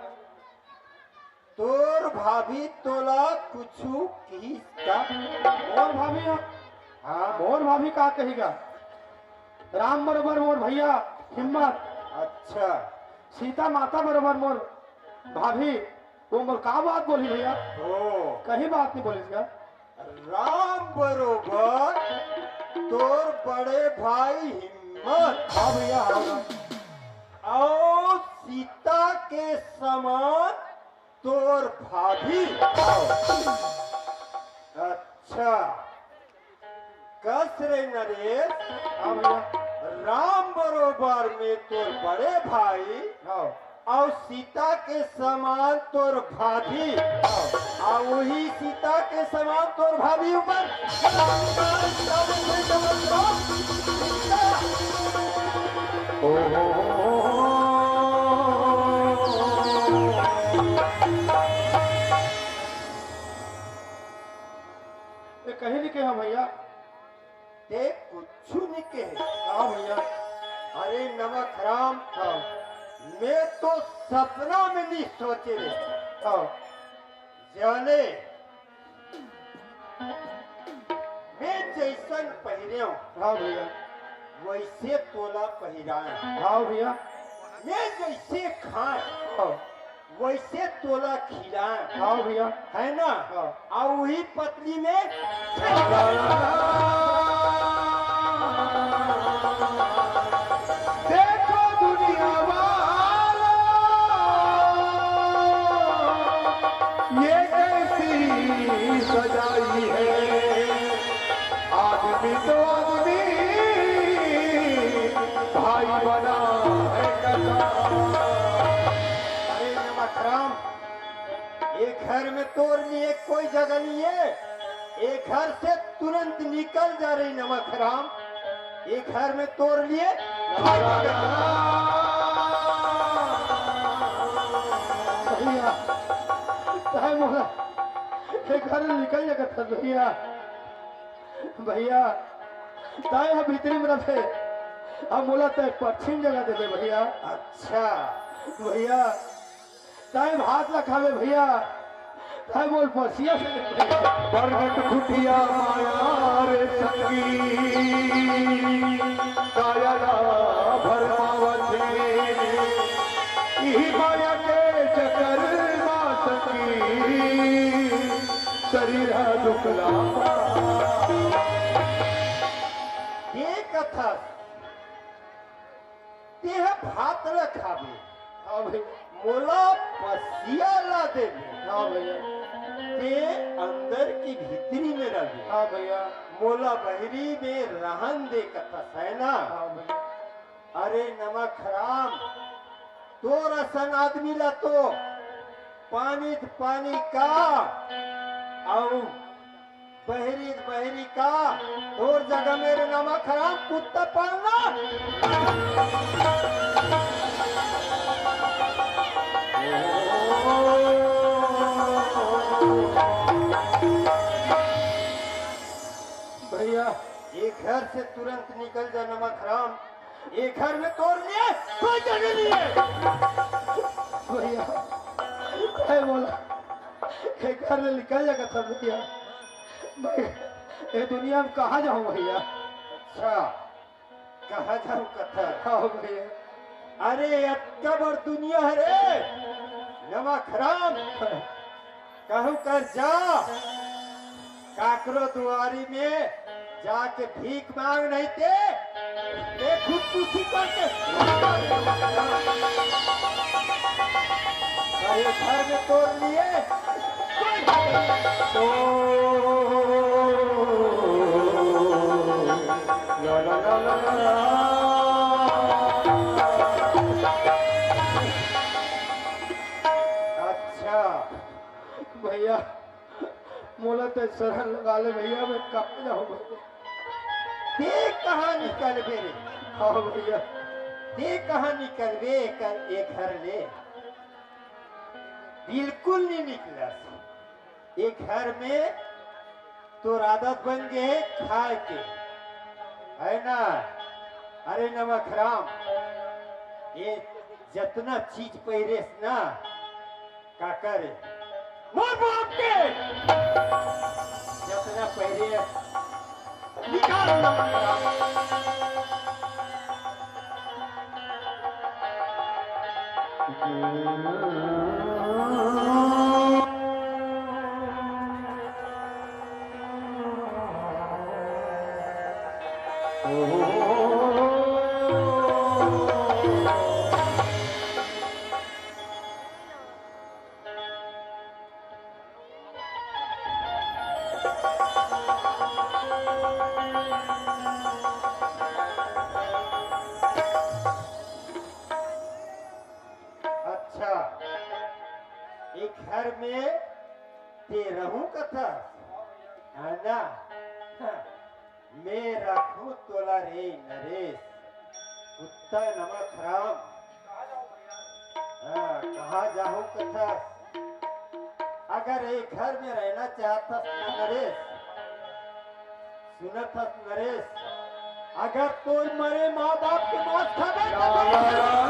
तोर भाभी तोला कुछू किसका मोर भाभी हाँ मोर भाभी का कहेगा राम बरोबर मोर भैया हिम्मत अच्छा सीता माता बरोबर मोर भाभी वो मोर का बात बोली भैया ओ कहीं बात नहीं बोली इसका राम बरोबर तोर बड़े भाई हिम्मत हाँ भैया हाँ और सीता के समान तोर भाभी अच्छा कस रे नरेश हाँ भैया राम बरोबर में तोर बड़े भाई हाँ और सीता के समान तोर भाभी और वही सीता के समान तोर भाभी ऊपर ये कहीं नहीं कहा भैया ते कुछ नहीं कहे हाँ भैया अरे नमक राम हाँ मैं तो सपना में नहीं सोचे रे हाँ जाने मैं जैसन पहिरे हूँ हाँ भैया वैसे तोला पहिराए हाँ भैया मैं जैसे खाए हाँ वैसे तोला खिलाए हाँ भैया है ना हाँ और वही पतली में देखो दुनिया वाला ये कैसी सजाई है आदमी तो आदमी भाई बना है कथा अरे नमक राम एक घर में तोड़ लिए कोई जगह नहीं है एक घर से तुरंत निकल जा रही नमक राम एक घर में तोड़ लिए भैया टाइम होगा एक घर निकल जाएगा था भैया भैया ताए हम भीतरी में रखे हम बोला तो पश्चिम जगह दे दे भैया अच्छा भैया टाइम हाथ रखावे भैया ताए बोल पसिया से दे भैया। बरगद खुटिया माया रे संगी काया भरमावती ई माया के चक्कर मा संगी शरीर दुखला ये कथा तेह भात न खावे हाँ भैया मोला पसिया ला देवे हाँ भैया ते अंदर की भीतरी में रहे हाँ भैया मोला बहरी में रहन दे कथा सैना हाँ भैया अरे नमक हराम तो रसन आदमी ला तो पानी का और बहरी का और जगह मेरे नमक हराम कुत्ता पालना भैया एक घर से तुरंत निकल जा नमक हराम एक घर में तोड़ लिए कोई जगह नहीं है भैया क्या बोला एक घर में निकल जाएगा था भैया मैं ये दुनिया में कहाँ जाऊँ भैया अच्छा कहा जाऊं कथा हाँ भैया अरे अक्का बड़ दुनिया है रे नमक हराम कहूं कर जा काकरो दुआरी में जाके भीख मांग नहीं थे खुदकुशी करके अरे घर में तोड़ लिए ओ ला ला ला ला ला अच्छा भैया मोला तो शरण लगा ले भैया मैं कहाँ जाऊँ भैया देख कहाँ निकल बेरे हाँ भैया देख कहाँ निकल बे कर एक घर ले बिल्कुल नहीं निकला एक घर में तो आदत बन गए खाए के है ना अरे नमक हराम ये जितना चीज पहिरे ना का करे मोर बाप के जितना पहिरे निकाल नमक हराम अच्छा एक घर में ते रहूं कथा है ना हाँ, मैं रखूं तोला रे नरेश कुत्ता नमक हराम हाँ, कहाँ जाऊं कथा अगर एक घर में रहना चाहता नरेश सुनत नरेश अगर तो मरे माँ बाप के मौत खावे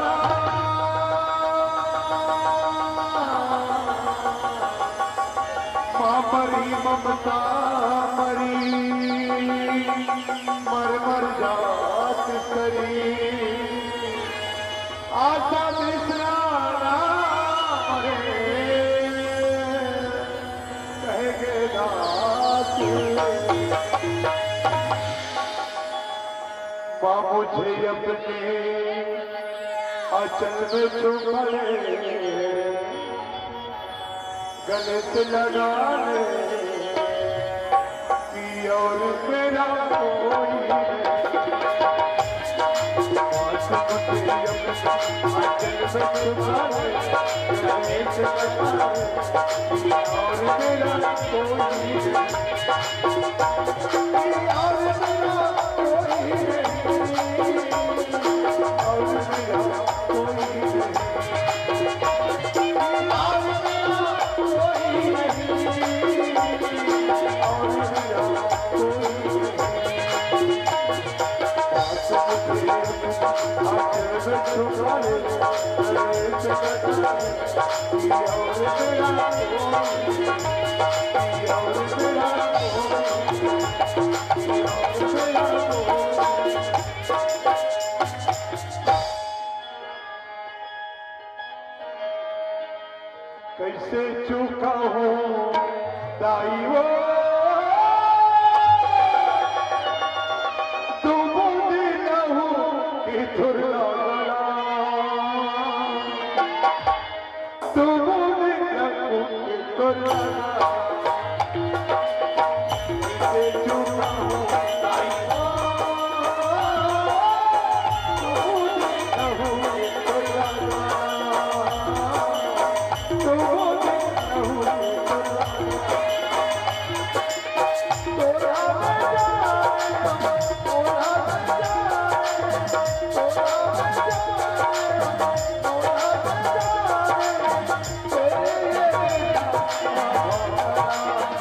मरी ममता मरी मर मर जात करी आशा मिश्रा कहेगे दास मुझे अपने अचल में छुपा ले गले से लगाने की और मेरा कोई कैसे चुका हूँ आई वो तू बुद्धि नहु कि थुरला गला तू बुद्धि नहु कि थुरला इसे चुका हूँ आई वो तू बुद्धि नहु कि थुरला तू बुद्धि नहु कि थुरला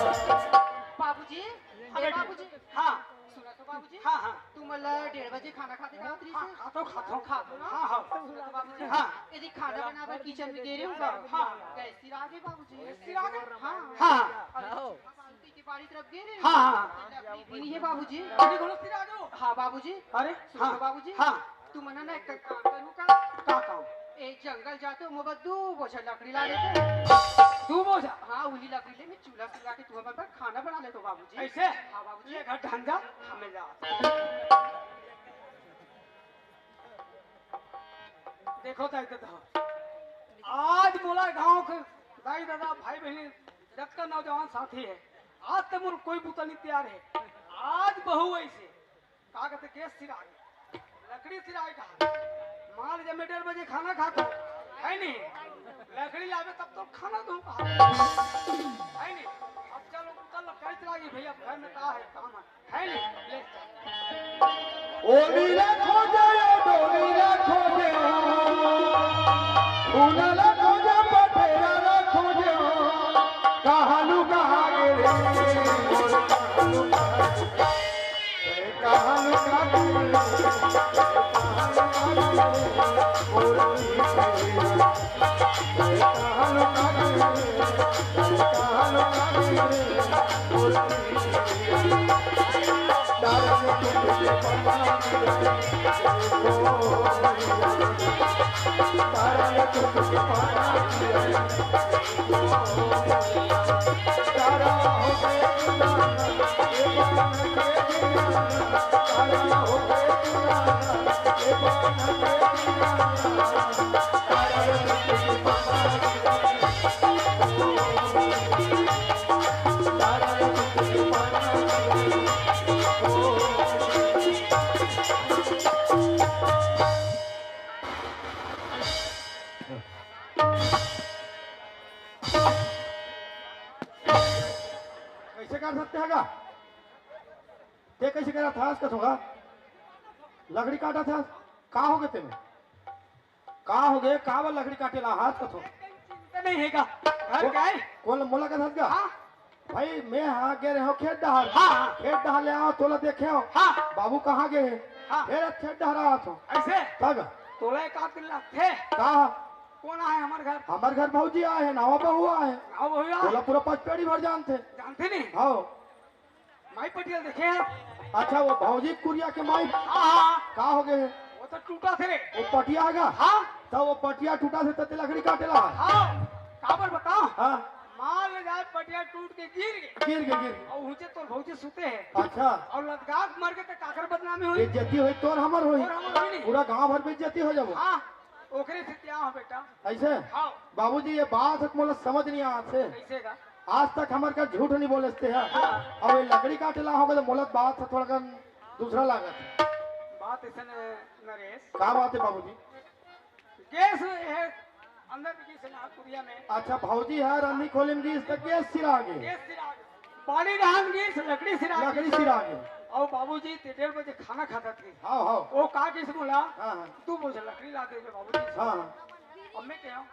बाबूजी अरे बाबूजी हाँ सुना तो बाबूजी हाँ हाँ तुम मला 1:30 बजे खाना खाते का उतरी से खातो खातो खातो ना हाँ हाँ सुना तो बाबूजी हाँ। यदि खाना बनाकर किचन में दे रहे हो हाँ। कैसी रागे बाबूजी कैसी रागे? हाँ हाँ बाल्टी की बाड़ी तरफ दे रहे हो हाँ, हाँ। लकड़ी भी नहीं है बाबूजी अरे बोलो फिर आ जाओ हाँ बाबूजी अरे सुनो हाँ बाबूजी हाँ तुम मना ना एक काम करूँ का का काम एक जंगल जाते हो मोबा 2 बोझा लकड़ी ला लेते तू बोझा हाँ उन्हीं लकड़ी ले मैं चूल्हा सुलगा के तुम्हारे पर खाना बना लेते हो बाबूजी ऐसे हाँ बाबूजी ये घर ढंग जा हमें जा देखो दाई दादा आज मोला गांव के दाई दादा भाई बहनी जब नौजवान साथी है आज तक मोर कोई बूता नहीं तैयार है आज बहू ऐसे का कहते गैस सिरा लकड़ी सिराए का माल जब मैं 1:30 बजे खाना खाता है नहीं लकड़ी लावे तब तो खाना दूं कहा है नहीं अब चलो कल कैसे लागी भैया घर में का है काम है नहीं ले ओली रखो जय डोली रखो जय फूल रखो जय पटेरा रखो जय कहालू कहा गे कहालू कहा कैसे कर सकते हैं का ते कैसे करा था इसका होगा लकड़ी काटा था का हो गए तेमें का हो गए का वो लकड़ी काटे ला हाथ कथो नहीं है का घर का है कौन मोला का था हाँ भाई मैं हाँ गे रहे हो खेत डहार हाँ। खेत डहार ले आओ तोला देखे हो हाँ बाबू कहाँ गए हैं हाँ। फिर खेत डहार आओ तो ऐसे तब तोला एक आध दिन थे कहा कौन आए हमारे घर हमारे घर भौजी आए हैं नवा बहू आए हैं अब भैया बोला पूरा 5 पेड़ी भर जानते जानते नहीं हाँ माई पटियल देखे हैं अच्छा वो भौजी कुरिया के माई हाँ हाँ का हो गए हैं वो तो टूटा थे रे वो पटिया आएगा हाँ तो वो पटिया टूटा से तते लकड़ी काटे ला हाँ काबर बताओ हाँ माल ले जाए पटिया टूट के गिर गए गिर गए गिर गए। और ऊंचे तो भौजी सुते हैं अच्छा और लदगाग मर के तो काकर बदनामी हुई इज्जती हुई तोर हमर हुई और हम हुई नहीं पूरा गांव भर में इज्जती हो जाबो हाँ ओकरे से क्या हो बेटा ऐसे हाँ बाबूजी ये बात है मोला समझ नहीं आते कैसे का आज तक हमारे का झूठ नहीं बोलते हैं और ये लकड़ी काटे ला होगा तो मोला बात है थोड़ा कन दूसरा लागत बात ऐसे नरेश का बात है बाबूजी गैस है अंदर की से ना कुरिया में अच्छा भौजी है रंधी खोलिम की तक गैस सिरा गए गैस सिरा पानी डाल गई लकड़ी सिरा लकड़ी सिरा गए और बाबूजी 1:30 बजे खाना खाता थे हाँ हाँ वो का किस बोला हाँ हाँ तू मुझे लकड़ी ला दे बाबूजी हाँ अब मैं क्या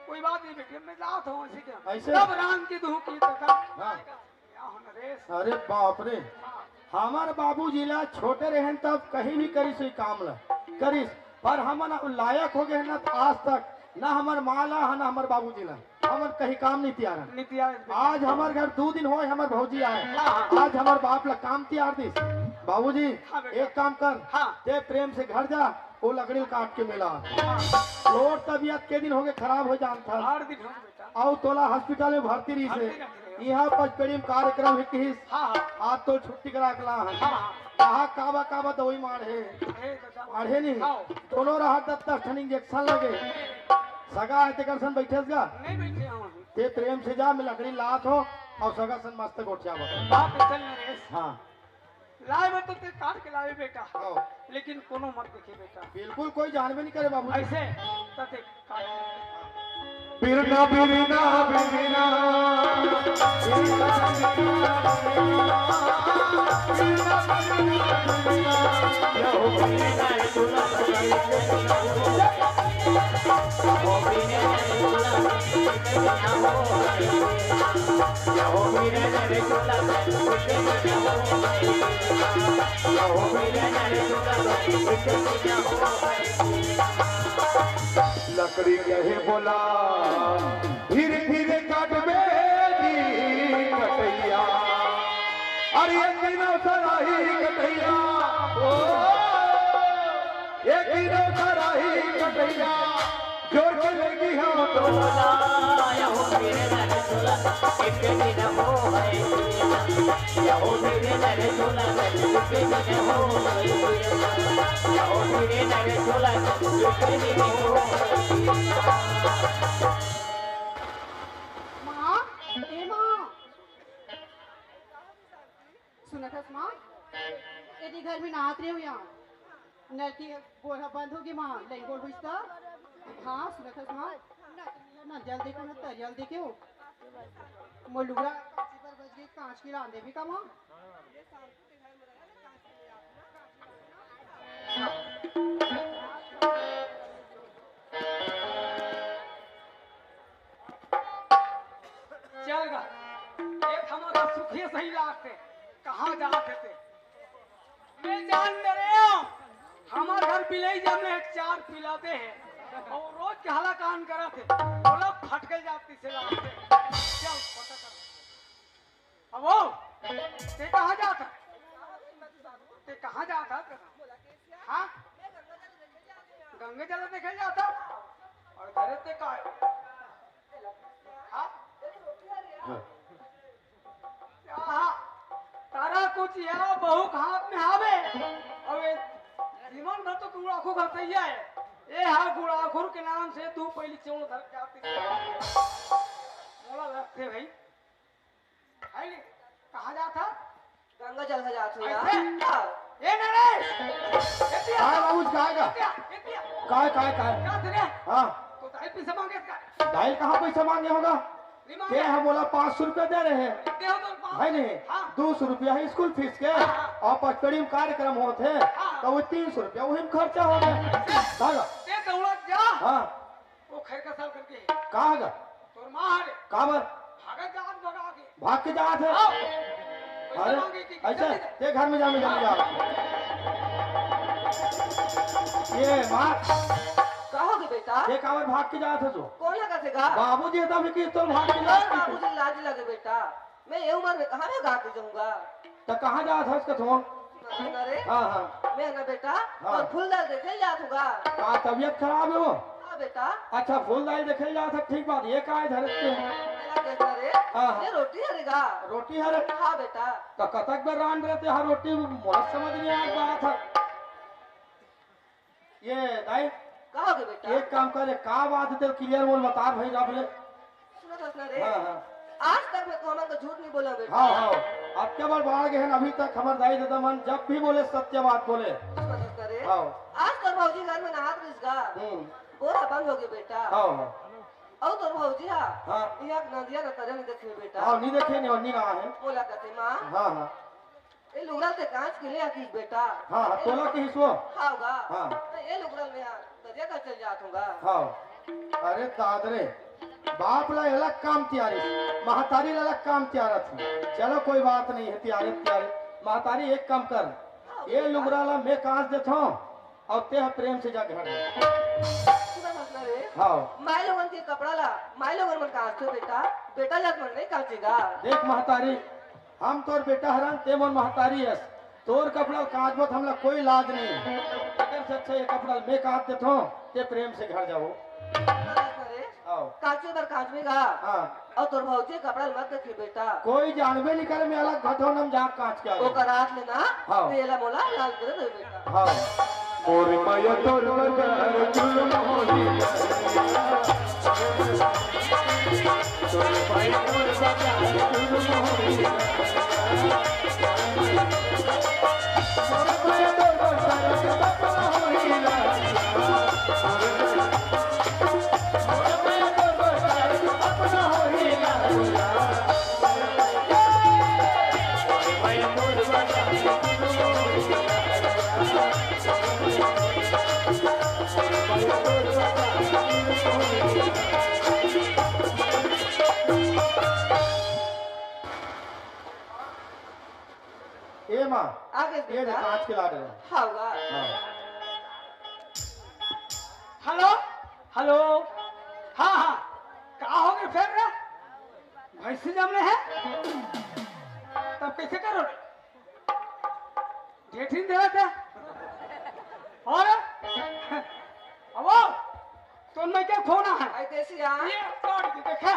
कोई बात नहीं बेटी मैं लात हूँ ऐसे क्या ऐसे? तब राम की दूह की तका हाँ। क्या हो नरेश अरे बाप रे हाँ, हमार बाबूजी ला छोटे रहन तब कहीं भी करिस कोई काम ला करिस पर हम लायक हो गए ना तो आज तक ना हमार माँ ला ना हमार बाबूजी ला हमार कहीं काम नहीं तैयार है। नीति आवे बेटी। आज हमार घर 2 दिन हो हमार भौजी आए हाँ। आज हमार बाप ला काम तैयार दिस बाबूजी हाँ बेटा। एक काम कर हाँ। ते प्रेम से घर जा वो लकड़ी काट के मिला हाँ, लोट तबीयत के दिन हो गए खराब हो जान था 8 दिन हो गए बेटा आओ तोला हॉस्पिटल में भर्ती रही भर्ती से रख रहे यहाँ पचपेड़ी में कार्यक्रम हिकिस हाँ हाँ आज तो छुट्टी करा के ला हाँ हाँ कहा काबा काबा दवाई मारे अरे दादा मारे नहीं हाँ। दोनों रहा 10 ठन इंजेक्शन लगे सगा है तेकर सन बैठे गा नहीं बैठे हम ते प्रेम से जा में लकड़ी लात हो और सगा सन मस्त गोठिया बता बाप चल नरेश हाँ लाए बत ते काट के लाए बेटा आओ लेकिन कोनो मत देखे बेटा बिल्कुल कोई जानबे नहीं करे बाबू ऐसे तते काट बिरना बिरना बिरना लकड़ी कहे बोला धीरे धीरे काट बेटी कटैया अरे एक दिन सराही कटैया ओ एक दिन सराही कटैया जोर के लेगी हम तो माँ ए माँ सुना था माँ यदि घर में नहात रहे हो यहाँ नल की बोरा बंद होगी माँ लाइन बोल हुई था हाँ सुना था माँ ना जल देखो ना तरियल देखो मोलूरा कांची पर बज गई कांच की रांधे भी का माँ चल गा एक हमारा सुखी सही लागते कहाँ जाते थे मैं जान रहे हो हमारे घर पिलाई जब में 4 पिलाते हैं और रोज के हला कान करा थे बोला फटकल जाती से लागते चल पता कर अब वो ते कहाँ जाता ते कहाँ जाता हाँ गंगे जल देखे जाता और घरे ते का हाँ हाँ, तारा कुछ या बहु हाथ में आवे अबे जीवन भर तो गुड़ाखू घर तैया है ए हा गुड़ाखुर के नाम से तू पहली चोड़ धर जाती मोला लगते भाई है नहीं कहाँ जाता गंगा जल का जात हो ऐसे? यार ए नरेश काय बाबू काय का काय काय काय क्या तेरे हाँ तो ताई पैसा मांगे इसका दाई कहाँ पैसा मांगे होगा नहीं के मांगे हम बोला 500 रुपया दे रहे हैं दे हो तो पाँच है नहीं हाँ 200 रुपया है स्कूल फीस के और पचपेड़ी में कार्यक्रम होते तो वो 300 रुपया वही में खर्चा हो गया धागा ते दौड़ा जा हाँ वो खैर का साल करके कहाँ गा तोर माँ हारे काबर भागा जात भगा के भाग के जात है आओ पैसा अरे मांगे कि ऐसा जल्दी दे। ते घर में जा ये माँ कहोगे बेटा ते काबर भाग के जात है जो कौन लगा सेगा बाबू जी तब कि तो भाग के जात है बाबूजी लाज लगे बेटा मैं ये उम्र में कहाँ में गा के जाऊंगा तो कहाँ जात है इसका तुम अरे हाँ हाँ मैं ना बेटा हाँ। और फूलदार देखे जात होगा का तबीयत खराब है वो हाँ बेटा अच्छा फूलदाई देखे जात है ठीक बात ये का है धरत के मेरा कहता रे हाँ। ये रोटी हरेगा रोटी हरे हाँ बेटा तो कतक में रान रहते हर रोटी मोला समझ नहीं आया बात है ये दाई कहोगे बेटा एक काम करे का बात है क्लियर बोल बता भाई रब ले सुनो दसना रे हाँ हाँ आज तक मैं तो हमारा झूठ नहीं बोला बेटा हाँ हाँ अब के बार बाढ़ गए हैं अभी तक खबर दाई दादा मन जब भी बोले सत्य बात बोले सुनो दसना रे हाँ आज तो भाजी घर में नहात रिसगा बोरा बंद हो गया बेटा हाँ हाँ और तो भाजी हाँ हाँ यहाँ नदिया ना तरह नहीं देखे बेटा हाँ नहीं देखे नहीं और नहीं कहा है बोला कहते माँ हाँ हाँ ये लुगड़ा से कांच के ले आती बेटा हाँ हाँ तोला के हिस्सो हाँ होगा हाँ। तो ये लुगड़ा में यहाँ दरिया का चल जात होगा हाँ अरे दादरे बाप ला अलग काम तैयारी महतारी ला अलग काम तैयार थी चलो कोई बात नहीं है तैयारी तैयारी महतारी एक काम कर ये लुगरा ला मैं कांच देता हूँ और ते प्रेम से जा घर में। सुना मसला रे हाँ माई लोगन के कपड़ा ला माई लोगन मन कांचते बेटा बेटा लग मन नहीं कांचेगा देख महतारी हम तोर बेटा हरन ते मोर महतारी है तोर कपड़ा कांच मत हमला कोई लाज नहीं अगर से अच्छा ये कपड़ा मैं कांच देता हूँ ते प्रेम से घर जाओ सुना मसला रे आओ काचे बर काच में का हाँ और तोर भौजी कपड़ा मत देखी बेटा कोई जानबे नहीं करे में अलग घटोनम जा कांच के वो आगे करात लेना हाँ। तेला मोला लाल कर दे बेटा हाँ मोर माया तोर बदर जुल्म होई तोर माया तोर बदर जुल्म होई मोर माया तोर बदर सपना होई मोर माया तोर बदर सपना होई मोर माया तोर बदर जुल्म होई ए माँ आगे ये बेटा कांच के लाड रहे हाउगा हाँ हेलो हेलो हाँ हाँ कहा हो गए फिर रे भैंसी जमने हैं तब कैसे करो जेठिन दे रहे थे और अब तो मैं क्या खोना है आई देसी आ ये तोड़ के देखे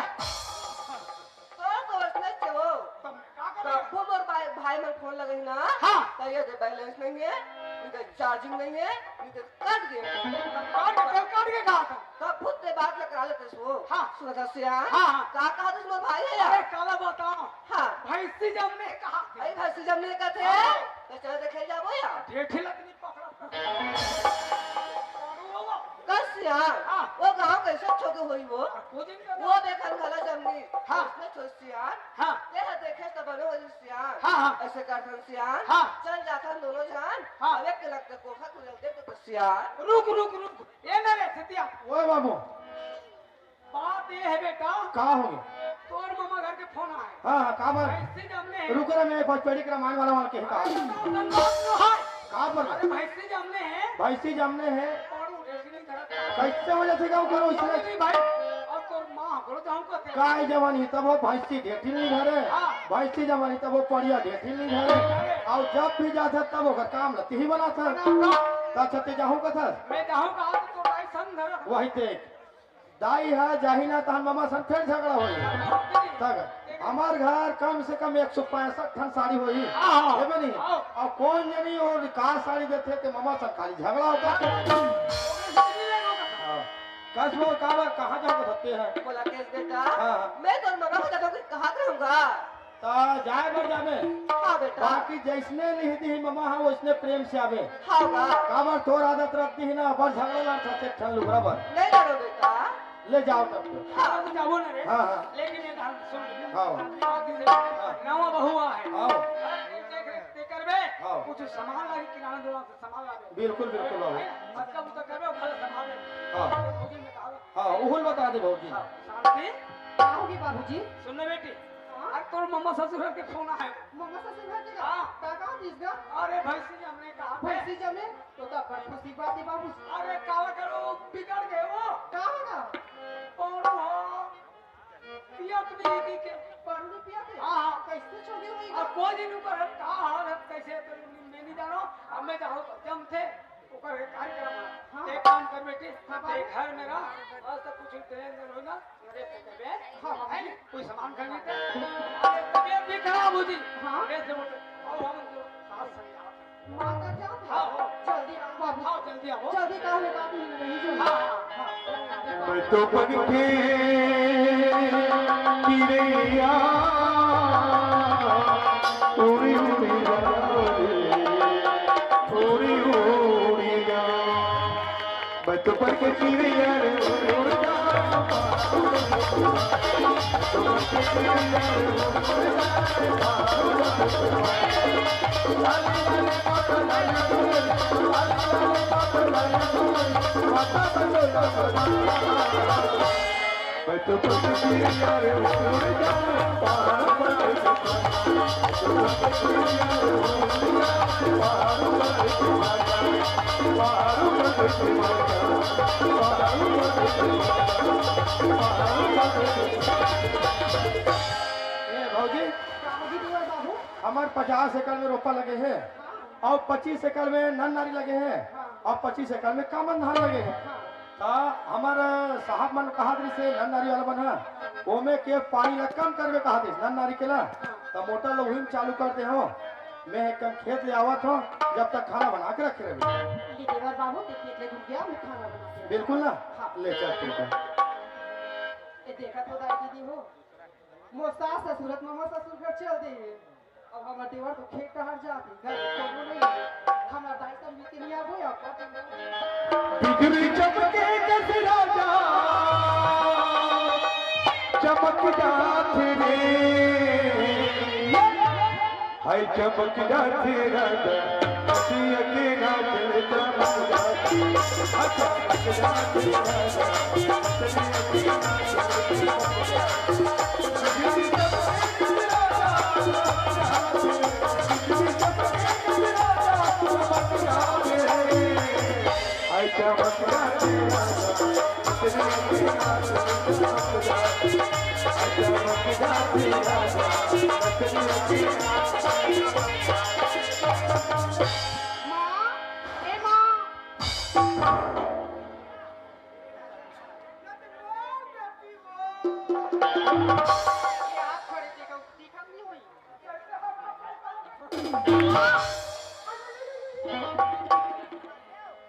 तो उसने चो तुम क्या तो करो वो मोर भाई मन फोन लगे ना हाँ। तो ये दे बैलेंस नहीं है इनका चार्जिंग नहीं है इनका कट गया काट के कहा था तो खुद से बात लगा लेते सो हाँ। सुना था सिया हाँ, हाँ। का कहा तुम मोर भाई है अरे यार काला बताओ हाँ भैंसी जमने कहा आई भाई जब नहीं कहते हाँ। तो चल देखे जाबो यार जेठी लगनी पकड़ा कसिया हाँ। वो गांव कैसे छोके हुई वो पूजिन का वो देखन खला जमनी हाँ। उसने छोसियान हाँ ले देखे तो बनो हो सियान हाँ, हाँ। ऐसे करथन सियान हाँ। चल जाथन दोनों जान हाँ। अब एक लगते कोठा खुल देख तो सियान रुक रुक रुक ये ना रे सतिया ओए बाबू बात ये है बेटा का होगे तोर मामा घर के फोन आए हाँ हाँ का बात भैंसी जमने रुक रहा मैं भोजपुरी के रामायण वाला के का का पर अरे भैंसी जमने हैं भैंसी जमने हैं और उठे नहीं करत कैसे हो जाते गाँव करो इसने नहीं भाई और तोर मां करो जाऊं कहते काय जवानी तब वो भैंसी ढेठी नहीं धरे हाँ। भैंसी जवानी तब वो पड़िया ढेठी नहीं धरे और जब भी जाता तब वो काम रहती ही बना था तब छते जाहूं कथा मैं जाऊं कहा तो भाई संग धर वही देख दाई है जाही ना तहन मामा सन फिर झगड़ा होई तब हमार घर कम से कम 165 ठन साड़ी होई हाँ। हेबे नहीं और कौन जनी और कार साड़ी देते थे मामा सन खाली झगड़ा होता कसबो काबा कहां जाके सकते हैं बोला केस बेटा हाँ। मैं तो मगा को जाकर कहा रहूंगा ता जाए बर जाने हाँ बेटा बाकी जैसने लिखती ही मामा है वैसने प्रेम से आवे हाउगा काबर तोर आदत रहती है ना बस झगड़ा लड़ सकते ठन लुगरा बर नहीं लड़ो बेटा ले जाओ तब तो हाँ तो जाओ ना रे हाँ हाँ लेकिन ये धान सुन हाँ। नवा बहुआ है आओ ते करबे हाँ। कुछ सामान लागी किराना दुकान से सामान लागे बिल्कुल बिल्कुल बाबू मतलब तो करबे और फल संभाले हाँ भौजी ने कहा हाँ उहुल बता दे भौजी शांति क्या होगी बाबूजी सुनने बेटी आज तोर मम्मा ससुर के फोन आए मम्मा ससुर घर के हाँ। कहा इसका अरे भैंसी जी हमने कहा भैंसी जमे तो बड़ खुशी बात है बाबू अरे काला करो बिगड़ गए वो कहा होगा पौड़ो पिया तुम्हें के पारू रुपया के हाँ हाँ कैसे छोड़ी हुई अब कोई दिन ऊपर कहा हाल है कैसे तो मैं नहीं जानो अब मैं जाऊँ तो जम थे ऊपर कार्यक्रम हाँ। एक काम कर बेटी हाँ, एक घर मेरा आज तक कुछ ट्रेन होगा मेरे से कबे हाँ, है ना? कोई सामान खरीदते अरे तबीयत भी खराब हो जी हाँ। मेरे से बोलते आओ हम तो साथ संग माँ का क्या हाँ, हाँ। जल्दी आओ बाबू आओ जल्दी आओ जल्दी कहा है बाबू नहीं जो हाँ हाँ मैं तो पंखे किरैया उड़ी उड़ी उड़ी उड़ी जा मैं तो पंखे किरैया उड़ी जा मैं तो पंखे किरैया उड़ी जा पहाड़ पर ए भौजी बाबूजी तो है बाबू हमार 50 एकड़ में रोपा लगे हैं और 25 एकड़ में नन नारी लगे हैं और 25 एकड़ में कामन धान लगे हैं ता हमार साहब मन कहा दे से नन नारी वाला मन है ओमे के पानी ला कम करवे कहा दे नन नारी के ला तो मोटर ला वही चालू कर दे हो मैं एक कम खेत ले आवत हो जब तक खाना बना के रखे रहे ये देवर बाबू के खेत ले घूम गया मैं खाना बना के बिल्कुल ना ले चल ठीक है ये देखा तो दाई दीदी हो मोर सास ससुरत में मोर ससुर घर चल दे अब हमार देवर तो खेत कहाँ जाती घर कोनो नहीं हमार दाई सब मिलके नहीं आबो या बिजली चमके जैसे राजा चमक जाते रे हाय चमक जाते राजा सिया के राजा चमक जाते चमक जाते राजा सिया के राजा बिजली चमके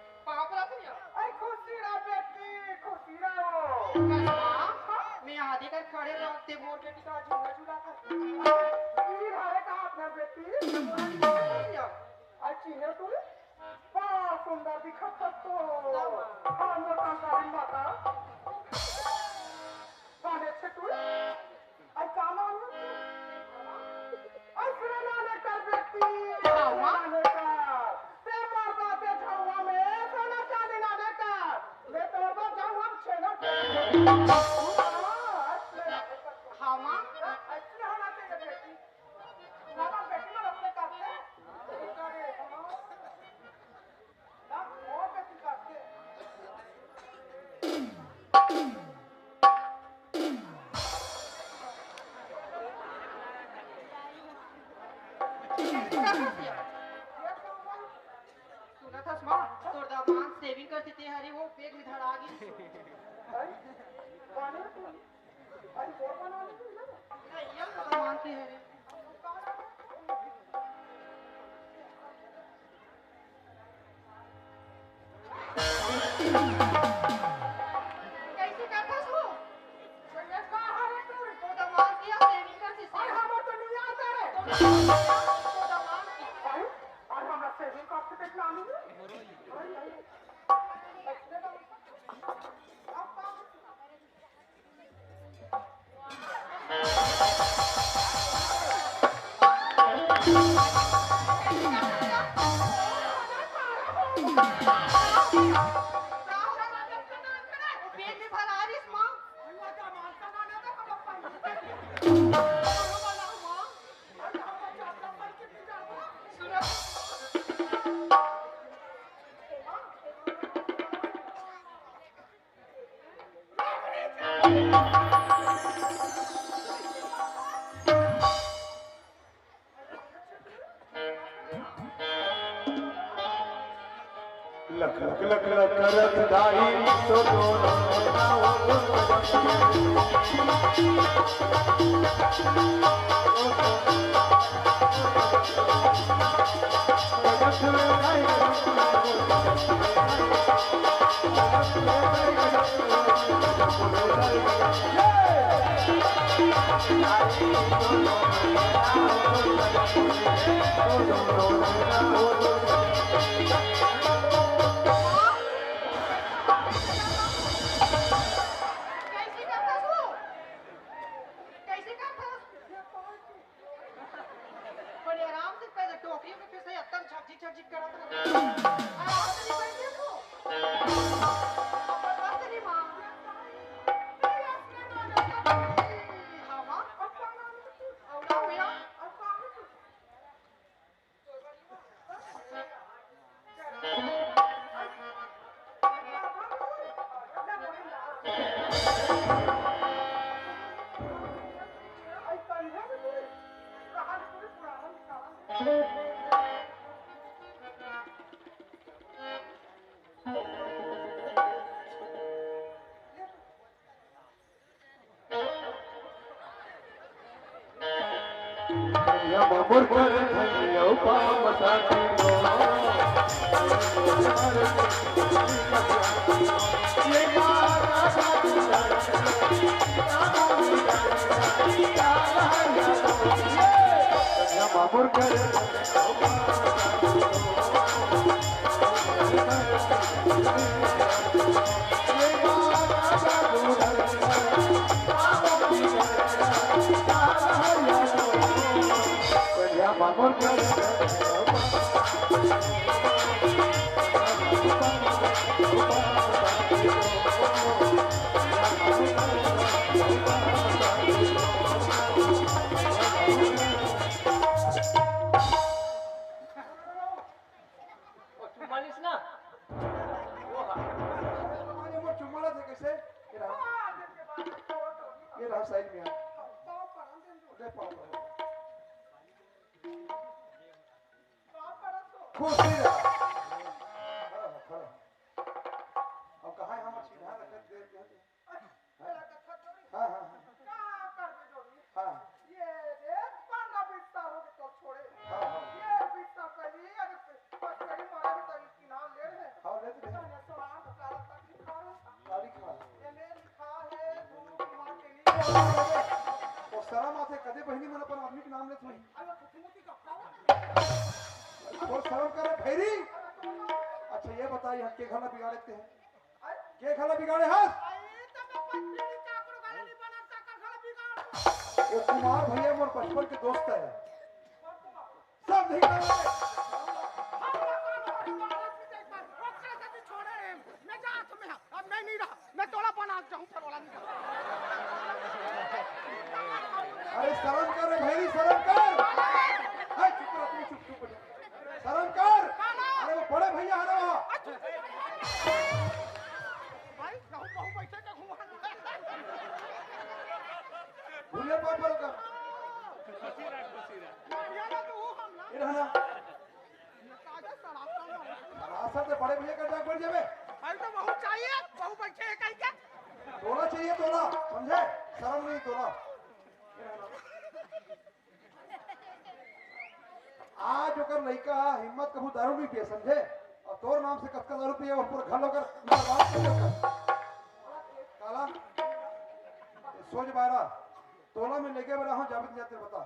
आई खुशी रहा बेटी खुशी रहो मैं आधे कर खड़े रहते मोर बेटी का झूला झूला था ये घरे का अपना बेटी आई चीने तू बहुत सुंदर दिखत है तो हम लोग का सारी माता गाने से तू आई काना आई सुना ने कर बेटी नाने का ते मरदा ते झौवा में सोना चांदी नाने का ले तो तो जाऊं हम छेना हाँ माँ अच्छा होना चाहिए बेटी मामा बेटी में अपने करते करे ना और बेटी करते सुना था माँ तोर दामाद सेविंग करती थी हरी वो पेट में धड़ा गई पानी आई वो बना ली नहीं ये दामाद की हरी कैसे करता सो ये का हरे तू तो दामाद किया सेविंग करती थी और हम तो नहीं आता रे तो दामाद की आई और हमरा सेविंग करते कितना आनी है आई पेट में भरा रही इस माँ लख लख लख लख रथ धारी तो दोनों कैसे करता सो कैसे करता बड़े आराम से पहले टोकरी में फिर से अत्तम छक झिक करता आराम से निकल गया तो बस नहीं माँ हाँ माँ औला भैया आई कंधा में तू कहां पूरी पुराना मामुर कर धनियो पाम साथी ये गाना मामुर कर मामुर कर मालिस ना अरे वो चुम्माला थे कैसे ये रहा साइड में ले पाओ खुश नहीं रहा अब कहाँ है हम सीधा रख दे हाँ हाँ हाँ हाँ ले दे गाड़ी खा तो शर्म आते कदे बहनी मन अपन आदमी के नाम लेत नहीं और शर्म करे फेरी अच्छा ये बताइए हम के खाना बिगाड़े थे के खाना बिगाड़े हाथ वो कुमार भैया मोर बचपन के दोस्त है सब नहीं कर अरे शर्म कर रे भैरी शर्म कर हाय चुप रह तू चुप शर्म कर अरे वो बड़े भैया आ रहा भूले पर कर ये रहना रास्ता से बड़े भैया का जाग बढ़ जावे तोला चाहिए तोला समझे शर्म नहीं तोला आज ओकर लड़का हिम्मत कहू दारू नहीं पिए समझे और तोर नाम से कत्का दारू पिए और पूरा घर लोकर काला सोच बारा तोला में लेके बड़ा हूँ जाबित जाते बता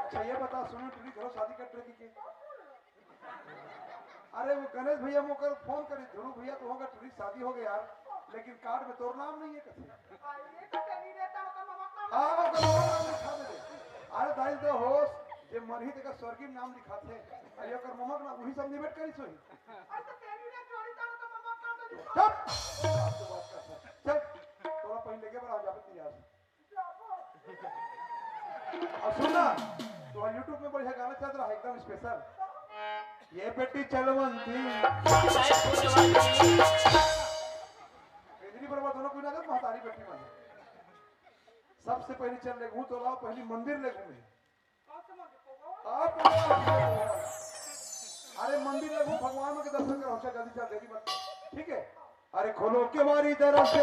अच्छा ये बता सुनो टुरी घरों शादी कर ट्रेकी के अरे वो गणेश भैया मोकर फोन करी ध्रुव भैया तो होगा टुरी शादी हो गई यार लेकिन कार्ड में तोर नाम नहीं है कथे हाँ वो नाम लिखा दे अरे दाई तो होश जे मरही तक स्वर्गीय नाम लिखाते अरे ओकर ममक ना वही सब निबट करी सोही चुप चल तोरा पहले लेके बड़ा जाबित नहीं यार अब सुनना तो YouTube में बढ़िया गाना चल रहा है एकदम स्पेशल ये बेटी चलवंती केजरी बराबर दोनों कोई ना कर महतारी बेटी माने सबसे पहले चल ले घूम तो लाओ पहली मंदिर ले घूमे अरे मंदिर ले घूम भगवान के दर्शन करो अच्छा जल्दी चल देरी मत ठीक है अरे खोलो के बारी तरफ से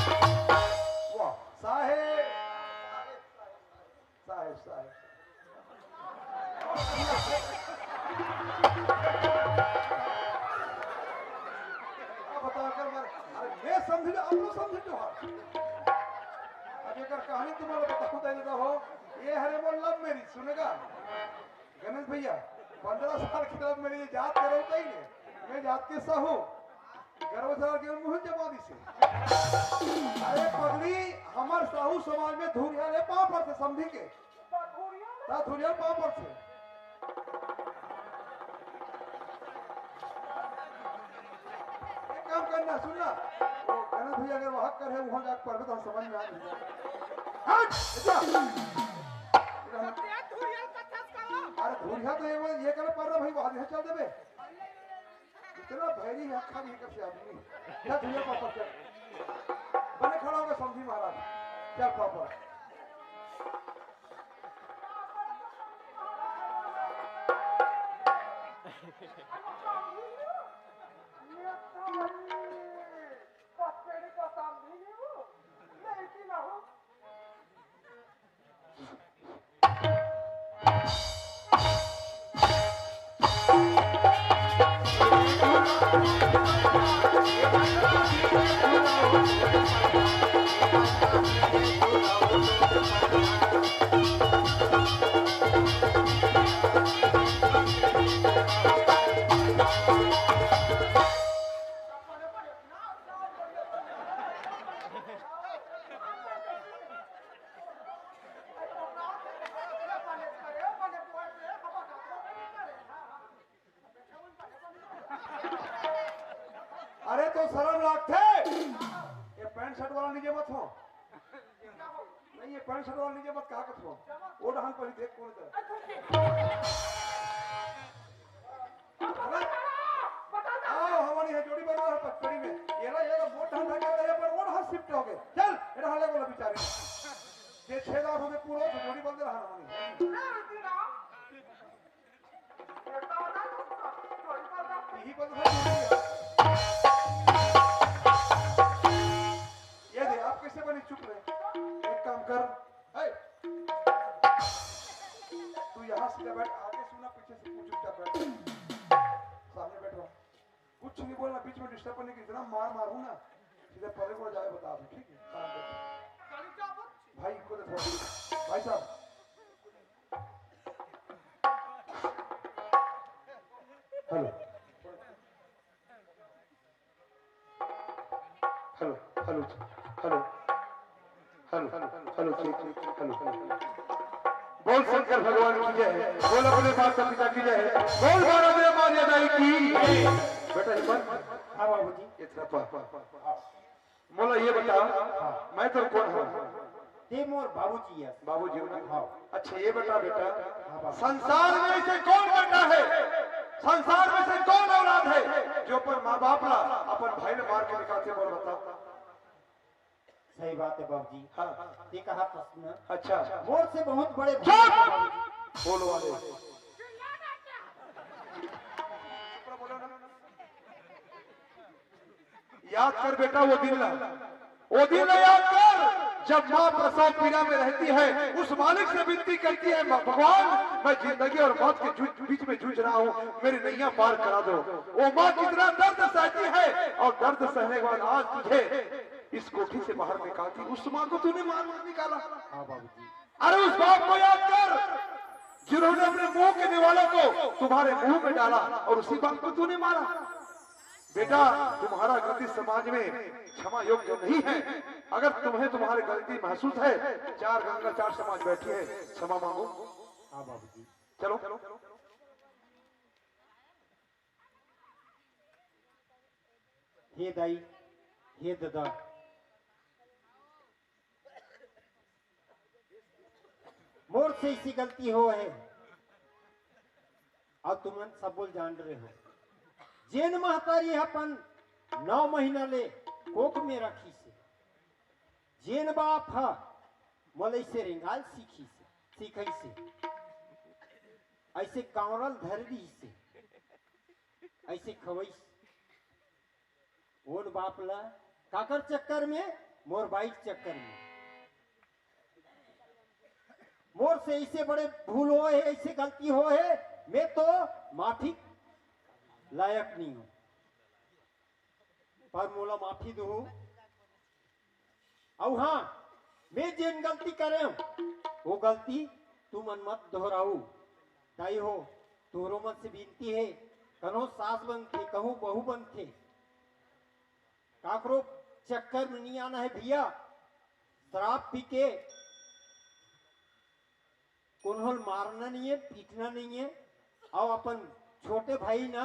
वाह साहेब साहेब साहेब मैं समझ अपना समझ जो अब एक कहानी तुम्हारा बताऊं देता हो ये हरे वो लव मेरी सुनेगा गणेश भैया 15 साल की लव मेरी जात करो ही नहीं मैं जात के साहू गर्व साल के मुंह जमादी से अरे पगली हमार साहू समाज में धुरिया ले पांव पर से समझी के ता धुरिया पांव पर से काम करना सुनना वो गणेश भैया अगर वहां कर है वहां जाकर पढ़ तो हम समझ में आ जाएगा हट अरे धुरिया तो ये करे पढ़ रहा भाई वहां नहीं चल देबे इतना भैरी है खाली कर से आदमी क्या धुरिया पापा चल बने खड़ा होगा समझी महाराज चल पापा अरे तो शर्म लागते ये पैंट शर्ट वाला नीचे मत हो नहीं ये पैंट शर्ट वाला नीचे मत कहा करो वो डहान पर ही देख कौन कर आओ हमारी है जोड़ी बना है पचड़ी में ये मोट ढंग का करे पर वो ढंग शिफ्ट हो गए चल ये हाले बोला बेचारे ये 6 लाख हो गए पूरा तो जोड़ी बंद रहा हमारी यही बंद है ये दे आप कैसे बनी चुप रहे एक काम कर तू यहाँ सीधा बैठ आगे सुना पीछे से पूछ चुपचाप बैठ सामने बैठ रहा कुछ नहीं बोलना बीच में डिस्टर्ब करने की इतना मार मारू ना सीधे परे को जाए बता दो ठीक है काम कर भाई को देखो भाई साहब hello hello hello hello hello hello hello बोल शंकर भगवान की जय बोल अपने माता पिता की जय बोल भारत माता दाई की बेटा ये बन हाँ बाबूजी इतना मोला ये बता मैं तो कौन हूँ ते मोर बाबूजी है बाबूजी हाँ अच्छा ये बता बेटा बाबू। संसार में से कौन बेटा है संसार में से कौन औलाद है जो पर माँ बाप ला अपन भाई ने मार के निकालते बोल बता सही बात है बाबूजी हाँ ते कहा प्रश्न अच्छा मोर से बहुत बड़े चुप! भाई हैं बाबूजी। बोलो वाले याद कर बेटा वो दिन याद कर जब माँ प्रसव पीड़ा में रहती है उस मालिक से विनती करती है भगवान मैं जिंदगी और मौत के बीच में जूझ रहा हूँ मेरी नैया पार करा दो वो माँ कितना दर्द सहती है और दर्द सहने के बाद आज तुझे इस कोठी से बाहर निकालती उस माँ को तूने मार निकाला हाँ बाबूजी अरे उस बाप को याद कर जिन्होंने अपने मुंह के निवालों को तुम्हारे मुंह में डाला और उसी बाप को तूने मारा बेटा तुम्हारा गलती समाज में क्षमा योग्य नहीं है अगर तुम्हें तुम्हारी गलती महसूस है 4 गंगा 4 समाज बैठी है क्षमा मांगो हाँ बाबूजी चलो हे दाई हे दादा मोर से इसी गलती हो है और तुम सब बोल जान रहे हो जेन महतारी अपन 9 महीना ले कोख में रखी से जेन बाप हा मलई से रिंगाल सीखई से ऐसे कांवरल धर दी से ऐसे खवई ओन बाप ला काकर चक्कर में मोर बाइक चक्कर में मोर से ऐसे बड़े भूल हो है ऐसे गलती हो है मैं तो माफी लायक नहीं हूं पर मोला माफी दो और हाँ मैं जिन गलती करे वो गलती तू मन मत दोहराऊ दाई हो तोरो मन से विनती है कनो सास बन थे कहूं बहू बन थे काकरो चक्कर में नहीं आना है भैया शराब पी के कुन्होल मारना नहीं है पीटना नहीं है और अपन छोटे भाई ना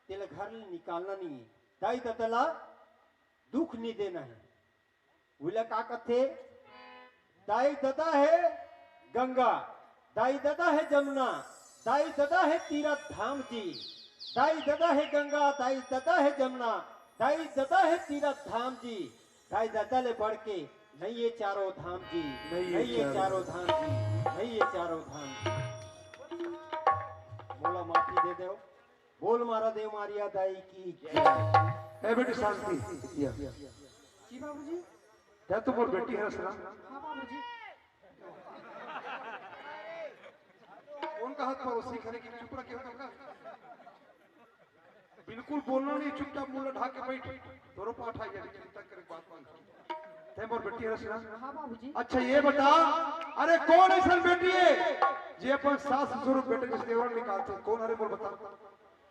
तेरे घर निकालना नहीं है दाई दतला दुख नहीं देना है बोला का कथे दाई ददा है गंगा दाई ददा है जमुना दाई ददा है तीरथ धाम जी दाई ददा है गंगा दाई ददा है जमुना दाई ददा है तीरथ धाम जी दाई ददा ले बढ़ के नहीं ये चारों धाम जी नहीं ये चारों धाम जी नहीं ये चारों धाम जी बोला माफी दे दो बोल मारा देव मारिया दाई की जय। ए बेटी शांति या जी बाबूजी। क्या तुम और बेटी है रसना? हाँ बाबूजी। कौन का हाथ पड़ोसी खड़े की चुप रखे हो का? बिल्कुल बोलना नहीं, चुपचाप मुंह ढाक के बैठ। तोरो पाठ आई है, चिंता करे बात मान। तुम और बेटी है रसना? हाँ बाबूजी। अच्छा ये बता, अरे कौन ऐसा बेटी है जे अपन सास ससुर बेटे के देवर निकालते? कौन? अरे बोल बता।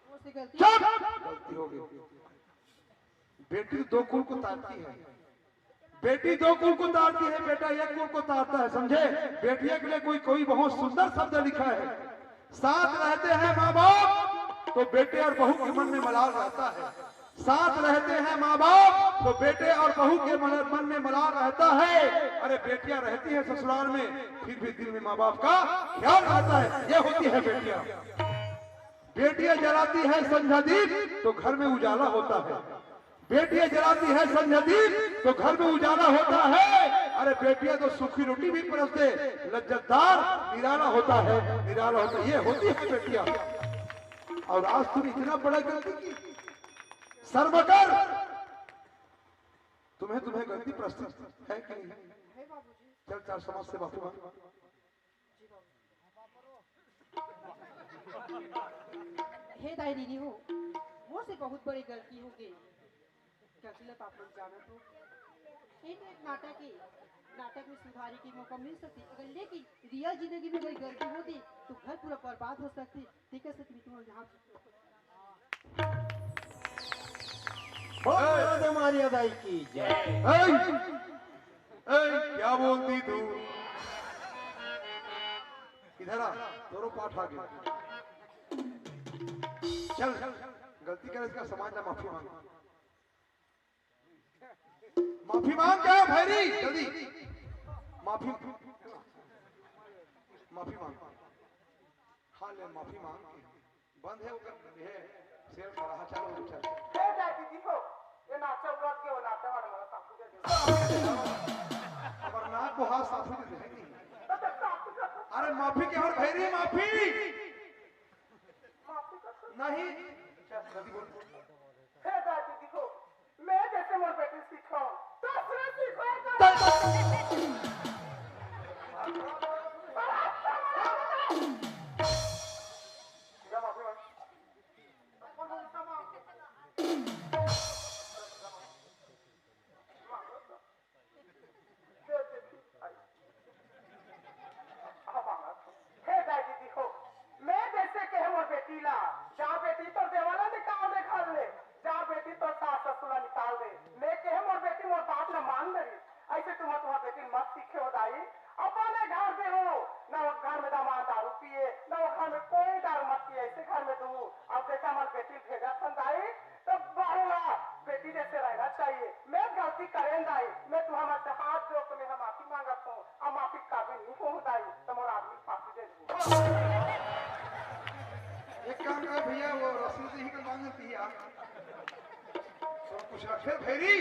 मुझसे गलती। चुप! गलती हो गई। बेटी दो कुल को तारती है, बेटी दो कुल को तारती है, बेटा एक कुल को तारता है, समझे? बेटिया के लिए कोई बहुत सुंदर शब्द लिखा है, साथ रहते हैं माँ बाप तो बेटे और बहू के मन में मलाल रहता है, साथ रहते हैं माँ बाप तो बेटे और बहू के मन में मलाल रहता है। अरे बेटियां रहती है ससुराल में, फिर भी दिल में माँ बाप का ख्याल रहता है। ये होती है बेटियां। बेटियां जलाती है संध्या दीप तो घर में उजाला होता है, बेटियां जलाती है संध्या दीप तो घर में उजाला होता है। अरे बेटियां तो सूखी रोटी भी परसते, लज्जतदार निराला होता है, निराला होता है। ये होती है बेटियां। और आज तुम इतना बड़ा गलती की, सर्वकर तुम्हें गलती प्रस्तुत है कि नहीं? है बाबूजी। चल चार समाज से माफी मांग। हे दाई दीदी हो, मुझसे बहुत बड़ी गलती हो गई। गलती आप लोग जाना तो ये तो एक नाटक है, नाटक में सुधारी की मौका मिल सकती, अगर लेकिन रियल जिंदगी में कोई गलती होती तो घर पूरा बर्बाद हो सकती। ठीक है सकती तुम यहाँ बोल मारा देव मारिया दाई की जय। क्या बोलती तू? इधर आ, दोनों पाठ आ गए। चल गलती करे इसका समाज में माफी मांग, माफी मांग। क्या भैरी जल्दी माफी मांग। हाँ ले माफी मांग। बंद है वो शेर खड़ा। चलो चल। हे जाती दीपो ये नाचा उड़ा के वो नाचा वाला मेरा सासू के दे। अमरनाथ को हाथ सासू दे देंगे। तो सासू का अरे माफी के और भैरी माफी माफी कर। नहीं। चल जल्दी बोल। हे जाती दीपो मैं जैसे मोर बेटी सिखाऊं तो फिर सिखाएगा। मैं तुम्हारा से हाथ जोड़ के मैं माफी मांगत हूँ और माफी काबिल नहीं हो दाई तो मोर आदमी फांसी दे दूँ। एक काम कर भैया, वो रसूल से ही कर मांग लेती है आप सब कुछ रखे फेरी।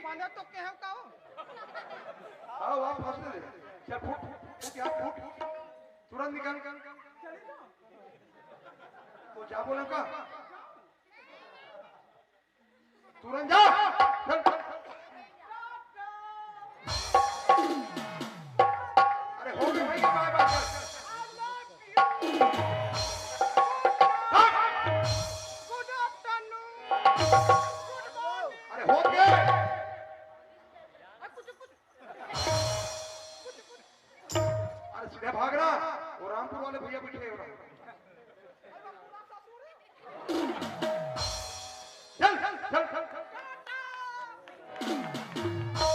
बंदा तो के हो का आओ आप फंस ले। चल फुट क्या फुट तुरंत निकाल। वो जा बोले का तुरंत जा। चल अरे हो गई भाई, बाय बाय। अरे हो गया। अरे सीधे भाग रहा। वो रामपुर वाले भैया बैठे हैं। चल चल चल